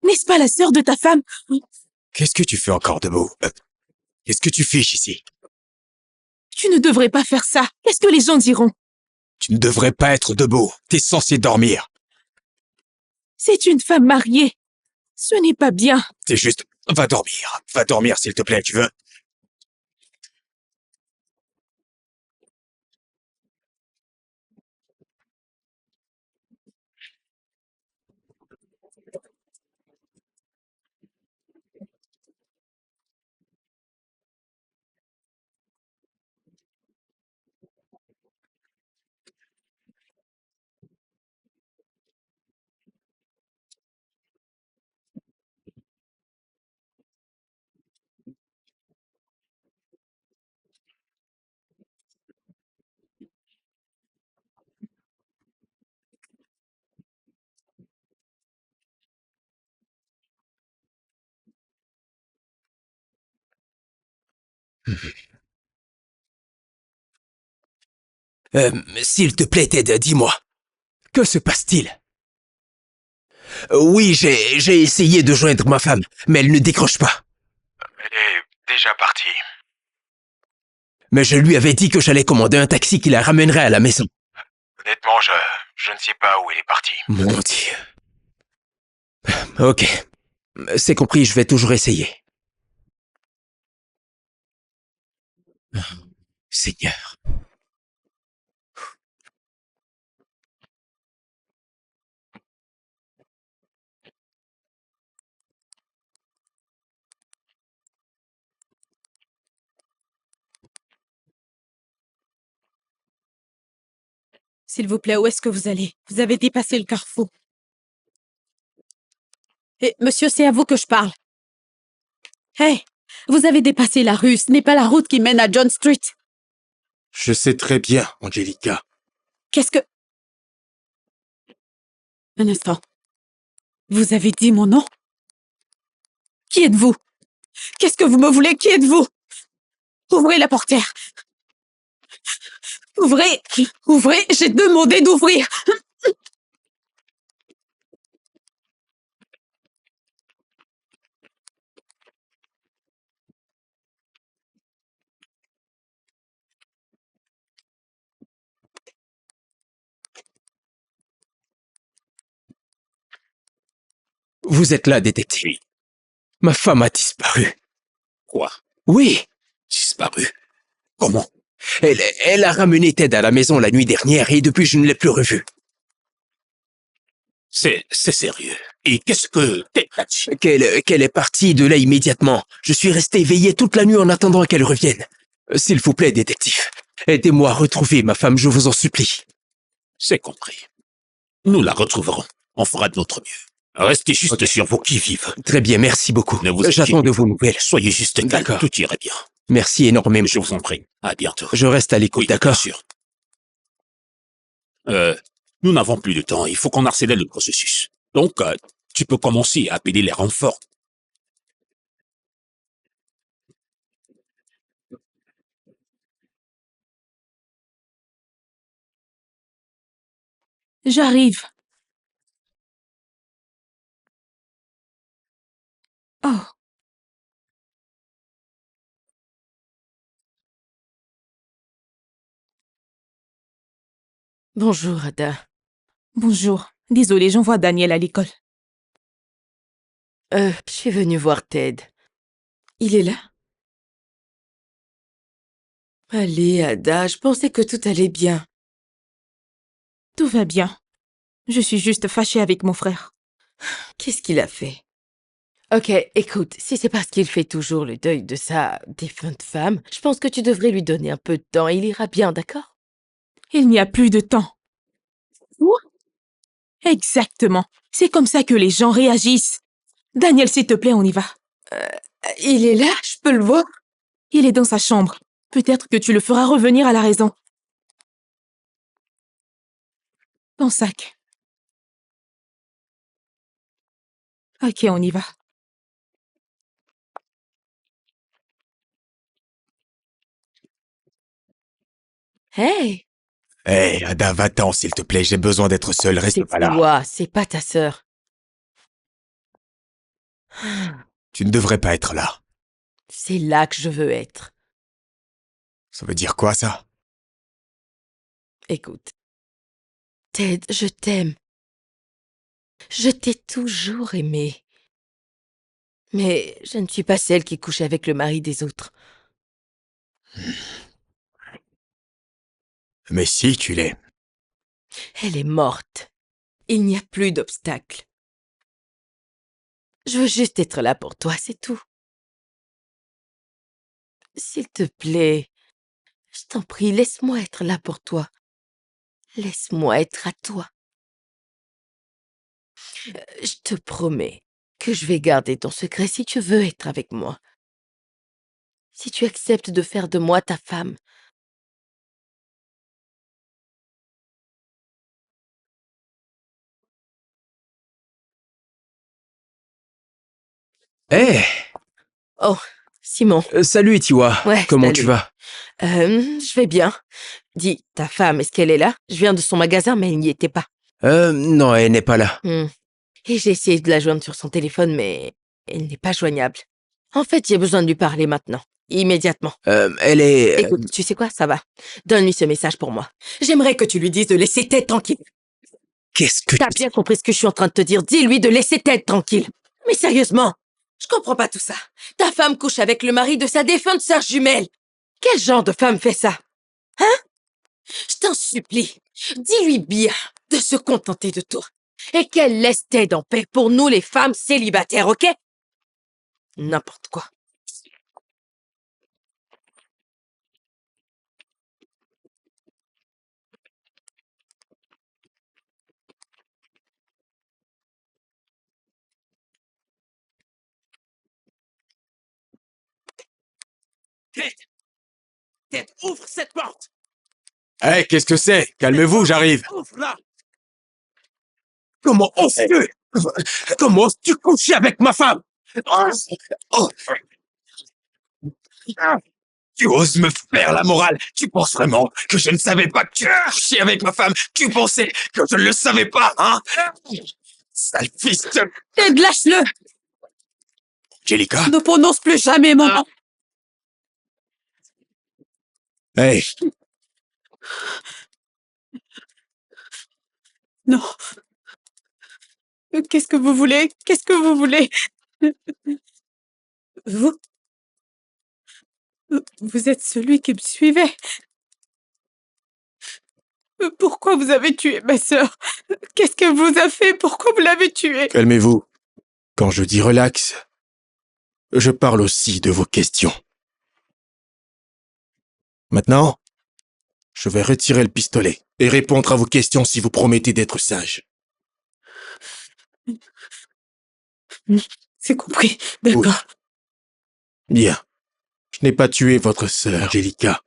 n'est-ce pas la sœur de ta femme? Qu'est-ce que tu fais encore debout? Qu'est-ce que tu fiches ici? Tu ne devrais pas faire ça. Qu'est-ce que les gens diront? Tu ne devrais pas être debout. T'es censé dormir. C'est une femme mariée. Ce n'est pas bien. T'es juste... Va dormir. Va dormir, s'il te plaît, tu veux? S'il te plaît, Ted, dis-moi. Que se passe-t-il? Oui, j'ai essayé de joindre ma femme, mais elle ne décroche pas. Elle est déjà partie. Mais je lui avais dit que j'allais commander un taxi qui la ramènerait à la maison. Honnêtement, je ne sais pas où elle est partie. Mon Dieu. Ok. C'est compris, je vais toujours essayer. Seigneur. S'il vous plaît, où est-ce que vous allez? Vous avez dépassé le carrefour. Et monsieur, c'est à vous que je parle. Hey, vous avez dépassé la rue, ce n'est pas la route qui mène à John Street. Je sais très bien, Angelica. Qu'est-ce que... Un instant. Vous avez dit mon nom? Qui êtes-vous? Qu'est-ce que vous me voulez? Qui êtes-vous? Ouvrez la portière. Ouvrez. Ouvrez. J'ai demandé d'ouvrir. Vous êtes là, détective. Oui. Ma femme a disparu. Quoi? Oui, Disparu? Comment? elle a ramené Ted à la maison la nuit dernière et depuis je ne l'ai plus revue. C'est sérieux. Et qu'est-ce que Ted a dit? Qu'elle est partie de là immédiatement. Je suis resté éveillé toute la nuit en attendant qu'elle revienne. S'il vous plaît, détective, aidez-moi à retrouver ma femme, je vous en supplie. C'est compris. Nous la retrouverons. On fera de notre mieux. Restez juste sur vos qui-vive. Très bien, merci beaucoup. Ne vous J'attends inquiétez de vos nouvelles. Soyez juste calme, D'accord. tout ira bien. Merci énormément. Je vous en prie. À bientôt. Je reste à l'écoute, Oui, d'accord? bien sûr. Nous n'avons plus de temps. Il faut qu'on accélère le processus. Donc, tu peux commencer à appeler les renforts. J'arrive. Oh. Bonjour, Ada. Bonjour. Désolée, j'envoie Daniel à l'école. Je suis venue voir Ted. Il est là? Allez, Ada, je pensais que tout allait bien. Tout va bien. Je suis juste fâchée avec mon frère. Qu'est-ce qu'il a fait? Ok, écoute, si c'est parce qu'il fait toujours le deuil de sa défunte femme, je pense que tu devrais lui donner un peu de temps. Il ira bien, d'accord? Il n'y a plus de temps. Quoi? Exactement. C'est comme ça que les gens réagissent. Daniel, s'il te plaît, on y va. Il est là? Je peux le voir? Il est dans sa chambre. Peut-être que tu le feras revenir à la raison. Ton sac. Ok, on y va. Hey! Hé, Ada, va-t'en, s'il te plaît, j'ai besoin d'être seul, reste C'est pas là. toi, c'est pas ta sœur. Tu ne devrais pas être là. C'est là que je veux être. Ça veut dire quoi, ça? Écoute, Ted, je t'aime. Je t'ai toujours aimé. Mais je ne suis pas celle qui couche avec le mari des autres. Mais si, tu l'es. Elle est morte. Il n'y a plus d'obstacle. Je veux juste être là pour toi, c'est tout. S'il te plaît, je t'en prie, laisse-moi être là pour toi. Laisse-moi être à toi. Je te promets que je vais garder ton secret si tu veux être avec moi. Si tu acceptes de faire de moi ta femme. Hé, Oh, Simon. Salut, Tiwa. Ouais, Comment salut. tu vas? Je vais bien. Dis, ta femme, est-ce qu'elle est là? Je viens de son magasin, mais elle n'y était pas. Non, elle n'est pas là. Et j'ai essayé de la joindre sur son téléphone, mais elle n'est pas joignable. En fait, j'ai besoin de lui parler maintenant. Immédiatement. Elle est... Écoute, tu sais quoi? Ça va. Donne-lui ce message pour moi. J'aimerais que tu lui dises de laisser Ted tranquille. Qu'est-ce que T'as bien compris ce que je suis en train de te dire. Dis-lui de laisser Ted tranquille. Mais sérieusement, je comprends pas tout ça. Ta femme couche avec le mari de sa défunte sœur jumelle. Quel genre de femme fait ça? Hein? Je t'en supplie. Dis-lui bien de se contenter de toi. Et qu'elle laisse Ted en paix pour nous les femmes célibataires, ok? N'importe quoi. Ted, ouvre cette porte! Hé, qu'est-ce que c'est? Calmez-vous, j'arrive. Ouvre-la! Comment oses-tu? Comment oses-tu coucher avec ma femme? Oh! Tu oses me faire la morale? Tu penses vraiment que je ne savais pas que tu couchais avec ma femme? Tu pensais que je ne le savais pas, hein? Sale fils de... Ted, lâche-le! Angelica? Ne prononce plus jamais mon nom. Hey, Non. Qu'est-ce que vous voulez? Qu'est-ce que vous voulez? Vous? Vous êtes celui qui me suivait. Pourquoi vous avez tué ma sœur? Qu'est-ce qu'elle vous a fait? Pourquoi vous l'avez tuée? calmez-vous. Quand je dis relax, je parle aussi de vos questions. Maintenant, je vais retirer le pistolet et répondre à vos questions si vous promettez d'être sage. C'est compris. D'accord. Bien. Je n'ai pas tué votre sœur, Angelica.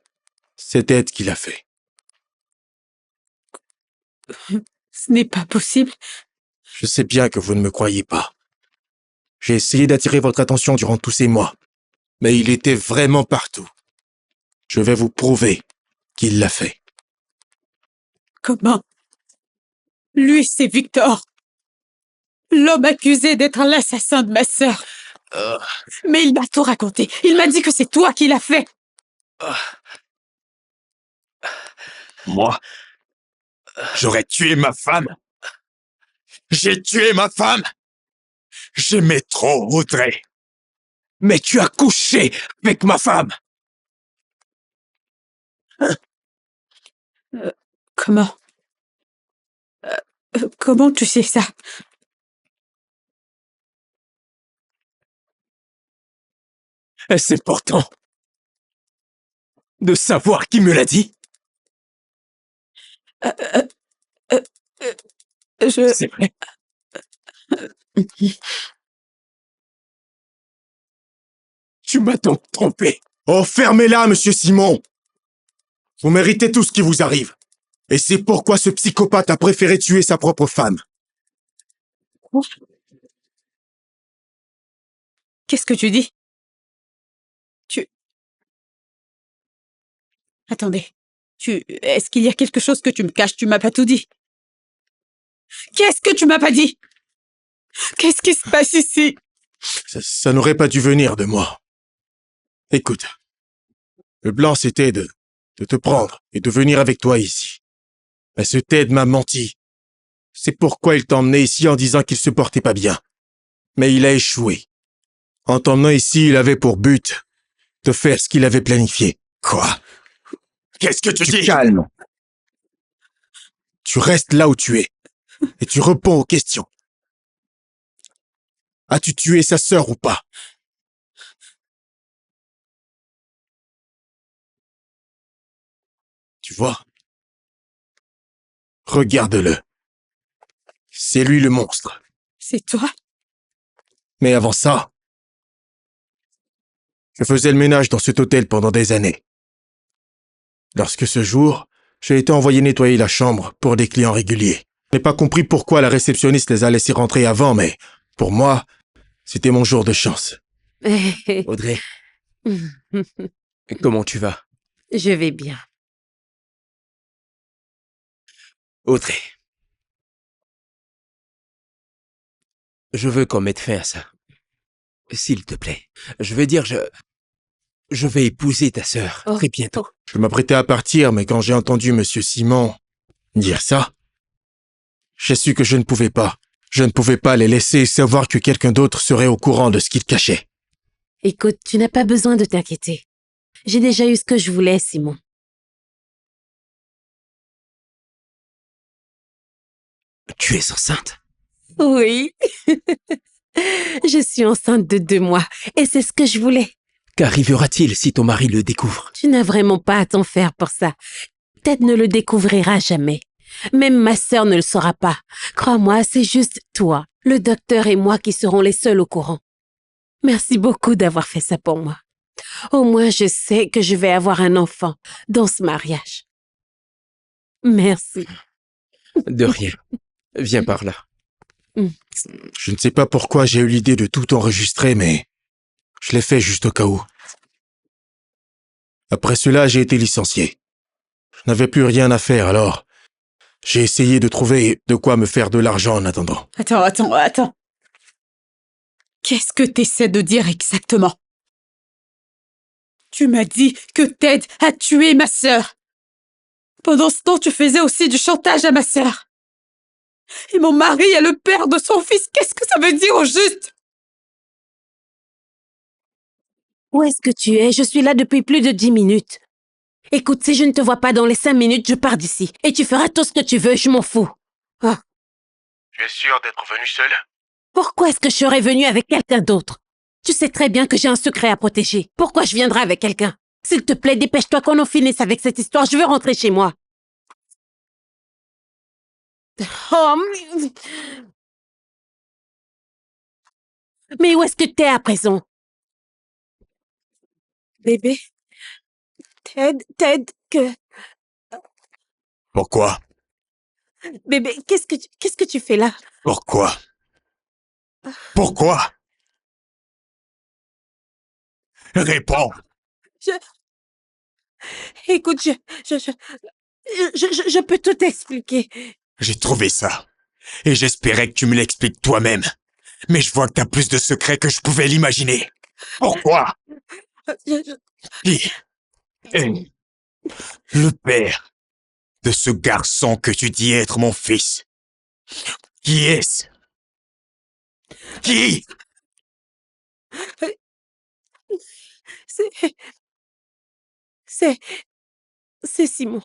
C'est Ted qui l'a fait. Ce n'est pas possible. Je sais bien que vous ne me croyez pas. J'ai essayé d'attirer votre attention durant tous ces mois, mais il était vraiment partout. Je vais vous prouver qu'il l'a fait. Comment? Lui, c'est Victor. L'homme accusé d'être l'assassin de ma sœur. Mais il m'a tout raconté. Il m'a dit que c'est toi qui l'as fait. moi? J'aurais tué ma femme? J'ai tué ma femme? J'aimais trop Audrey. Mais tu as couché avec ma femme! Comment? Comment tu sais ça? Est-ce important de savoir qui me l'a dit? Je... C'est vrai. Tu m'as donc trompé. Oh, fermez-la, monsieur Simon! Vous méritez tout ce qui vous arrive. Et c'est pourquoi ce psychopathe a préféré tuer sa propre femme. Qu'est-ce que tu dis? Attendez. Est-ce qu'il y a quelque chose que tu me caches? Tu m'as pas tout dit. Qu'est-ce que tu m'as pas dit? Qu'est-ce qui se passe ici? Ça n'aurait pas dû venir de moi. Écoute, le plan c'était de te prendre et de venir avec toi ici. Mais ce Ted m'a menti. C'est pourquoi il t'a emmené ici en disant qu'il se portait pas bien. Mais il a échoué. En t'emmenant ici, il avait pour but de faire ce qu'il avait planifié. Quoi? Qu'est-ce que tu dis? Calme. Tu restes là où tu es et tu réponds aux questions. As-tu tué sa sœur ou pas? Tu vois? Regarde-le. C'est lui le monstre. C'est toi? Mais avant ça, je faisais le ménage dans cet hôtel pendant des années. Lorsque ce jour, j'ai été envoyé nettoyer la chambre pour des clients réguliers. Je n'ai pas compris pourquoi la réceptionniste les a laissés rentrer avant, mais pour moi, c'était mon jour de chance. Audrey, comment tu vas? Je vais bien. Audrey, je veux qu'on mette fin à ça. S'il te plaît. Je veux dire, je vais épouser ta sœur très bientôt. Je m'apprêtais à partir, mais quand j'ai entendu monsieur Simon dire ça, j'ai su que je ne pouvais pas. Je ne pouvais pas les laisser savoir que quelqu'un d'autre serait au courant de ce qu'ils cachaient. Écoute, tu n'as pas besoin de t'inquiéter. J'ai déjà eu ce que je voulais, Simon. Tu es enceinte? Oui. Je suis enceinte de 2 mois et c'est ce que je voulais. Qu'arrivera-t-il si ton mari le découvre? Tu n'as vraiment pas à t'en faire pour ça. Ted ne le découvrira jamais. Même ma sœur ne le saura pas. Crois-moi, c'est juste toi, le docteur et moi qui serons les seuls au courant. Merci beaucoup d'avoir fait ça pour moi. Au moins, je sais que je vais avoir un enfant dans ce mariage. Merci. De rien. Viens par là. Je ne sais pas pourquoi j'ai eu l'idée de tout enregistrer, mais je l'ai fait juste au cas où. Après cela, j'ai été licencié. Je n'avais plus rien à faire, alors j'ai essayé de trouver de quoi me faire de l'argent en attendant. Attends. Qu'est-ce que t'essaies de dire exactement? Tu m'as dit que Ted a tué ma sœur. Pendant ce temps, tu faisais aussi du chantage à ma sœur. Et mon mari est le père de son fils. Qu'est-ce que ça veut dire au juste? Où est-ce que tu es? Je suis là depuis plus de 10 minutes. Écoute, si je ne te vois pas dans les 5 minutes, je pars d'ici. Et tu feras tout ce que tu veux, je m'en fous. Ah. Tu es sûr d'être venu seul? Pourquoi est-ce que je serais venue avec quelqu'un d'autre? Tu sais très bien que j'ai un secret à protéger. Pourquoi je viendrai avec quelqu'un? S'il te plaît, dépêche-toi qu'on en finisse avec cette histoire. Je veux rentrer chez moi. Oh, mais où est-ce que t'es à présent? Bébé? Ted, que... Pourquoi? Bébé, qu'est-ce que tu fais là? Pourquoi? Pourquoi? Réponds! Écoute, je peux tout expliquer. J'ai trouvé ça. Et j'espérais que tu me l'expliques toi-même. Mais je vois que t'as plus de secrets que je pouvais l'imaginer. Pourquoi? Qui est le père de ce garçon que tu dis être mon fils? Qui est-ce? Qui? C'est Simon.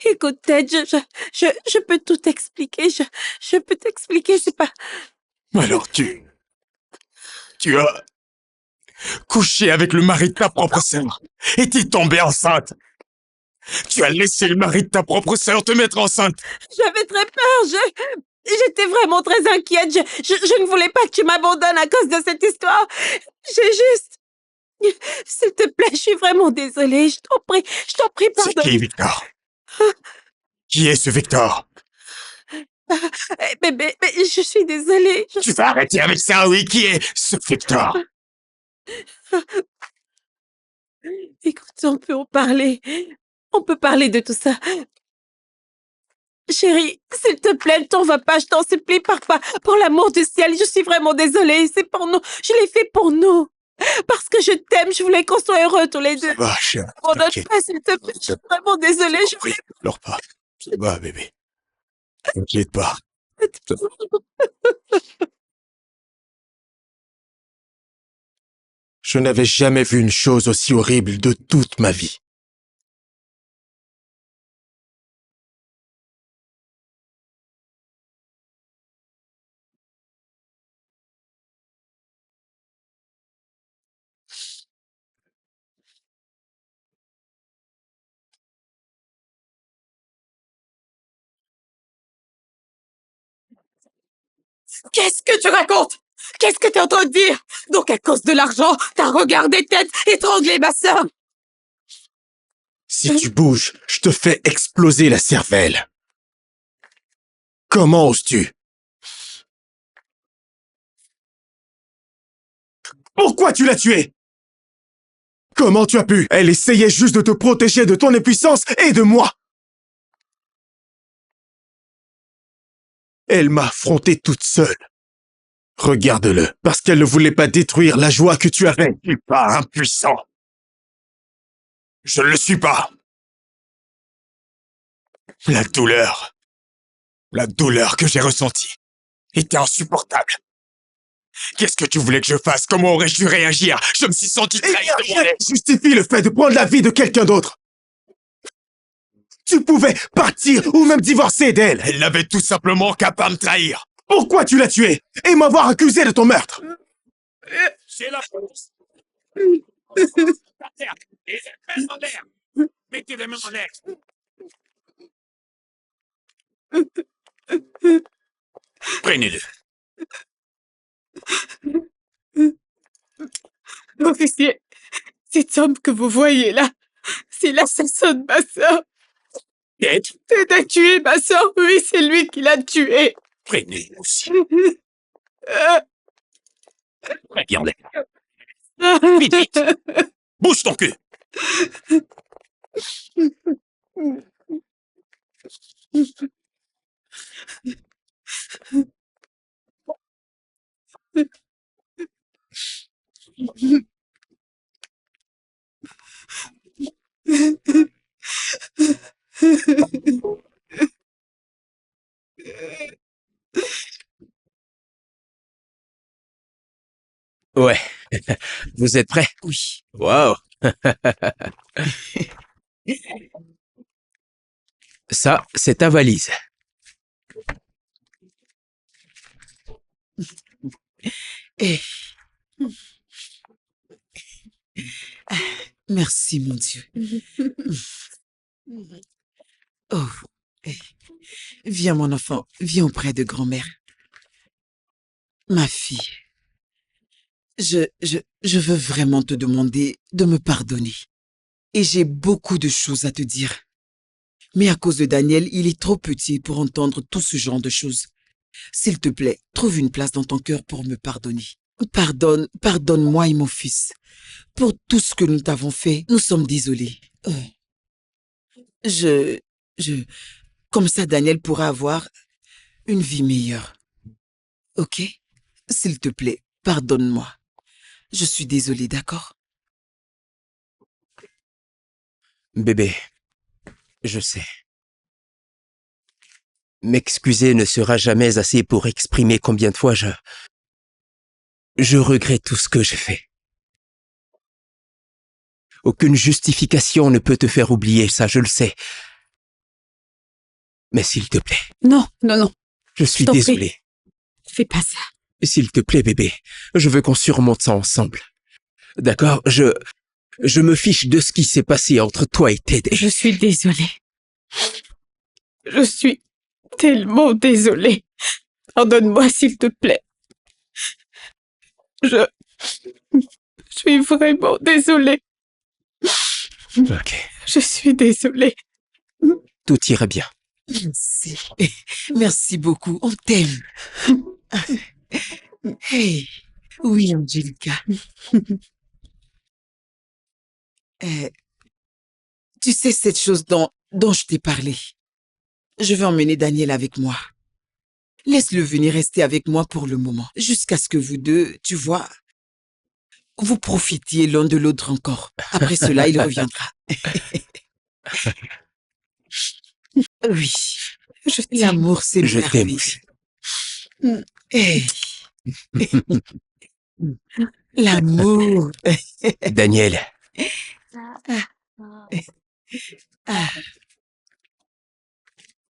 Écoute, Ted, je peux tout expliquer. Je peux t'expliquer, c'est pas... Alors tu as couché avec le mari de ta propre sœur et t'es tombée enceinte. Tu as laissé le mari de ta propre sœur te mettre enceinte. J'avais très peur, j'étais vraiment très inquiète. Je ne voulais pas que tu m'abandonnes à cause de cette histoire. J'ai juste... S'il te plaît, je suis vraiment désolée. Je t'en prie, pardonne. C'est qui, Victor? Qui est ce Victor? Bébé, je suis désolée. Tu vas arrêter avec ça, oui? Qui est ce Victor? Écoute, on peut en parler. On peut parler de tout ça. Chérie, s'il te plaît, ne t'en va pas, je t'en supplie, pars pas. Pour l'amour du ciel, je suis vraiment désolée. C'est pour nous. Je l'ai fait pour nous. Parce que je t'aime, je voulais qu'on soit heureux tous les deux. Ça va, chérie. Pardonne pas, s'il te plaît. Je suis vraiment désolée. Oui, pleure pas. Ça va, bébé. T'inquiète pas. Je n'avais jamais vu une chose aussi horrible de toute ma vie. Qu'est-ce que tu racontes? Qu'est-ce que t'es en train de dire? Donc à cause de l'argent, t'as regardé Ted étrangler ma sœur? Si tu bouges, je te fais exploser la cervelle. Comment oses-tu? Pourquoi tu l'as tuée? Comment tu as pu? Elle essayait juste de te protéger de ton impuissance et de moi. Elle m'a affronté toute seule. Regarde-le, parce qu'elle ne voulait pas détruire la joie que tu avais. Je ne suis pas impuissant. Je ne le suis pas. La douleur que j'ai ressentie était insupportable. Qu'est-ce que tu voulais que je fasse? Comment aurais-je dû réagir? Je me suis senti trahi de mon ex. Justifie le fait de prendre la vie de quelqu'un d'autre. Tu pouvais partir ou même divorcer d'elle. Elle n'avait tout simplement qu'à pas me trahir. Pourquoi tu l'as tuée et m'avoir accusé de ton meurtre? C'est la police. Par terre. Les mains en l'air. Mettez les mains en l'air. Prenez-le. Officier, cet homme que vous voyez là, c'est l'assassin de ma sœur. Ted, Ted a tué ma sœur, oui, c'est lui qui l'a tuée. prenez-le aussi. Viens, enlève. Vite, vite. Bouge ton cul. Ouais. Vous êtes prêts? Oui. Wow. Ça, c'est ta valise. Eh. Merci, mon Dieu. Oh. Eh. Viens, mon enfant. Viens auprès de grand-mère. Ma fille. Je veux vraiment te demander de me pardonner. Et j'ai beaucoup de choses à te dire. Mais à cause de Daniel, il est trop petit pour entendre tout ce genre de choses. S'il te plaît, trouve une place dans ton cœur pour me pardonner. Pardonne-moi et mon fils. Pour tout ce que nous t'avons fait, nous sommes désolés. Comme ça, Daniel pourra avoir une vie meilleure. Ok? S'il te plaît, pardonne-moi. Je suis désolée, d'accord? Bébé, je sais. M'excuser ne sera jamais assez pour exprimer combien de fois je regrette tout ce que j'ai fait. Aucune justification ne peut te faire oublier ça, je le sais. Mais s'il te plaît. Non, non, non. Je suis t'en prie. désolé. Fais pas ça. S'il te plaît, bébé, je veux qu'on surmonte ça ensemble. D'accord? Je me fiche de ce qui s'est passé entre toi et Ted. Je suis désolée. Je suis tellement désolée. Pardonne-moi, s'il te plaît. Je suis vraiment désolée. Ok. Je suis désolée. Tout ira bien. Merci. Merci beaucoup. On t'aime. Hey. Oui, Angelica. Tu sais cette chose dont je t'ai parlé. Je vais emmener Daniel avec moi. Laisse-le venir rester avec moi pour le moment, jusqu'à ce que vous deux, tu vois, vous profitiez l'un de l'autre encore. Après cela, il reviendra. Oui. L'amour, c'est Je t'aime merveilleux. aussi. Hey. L'amour. Daniel. Ah.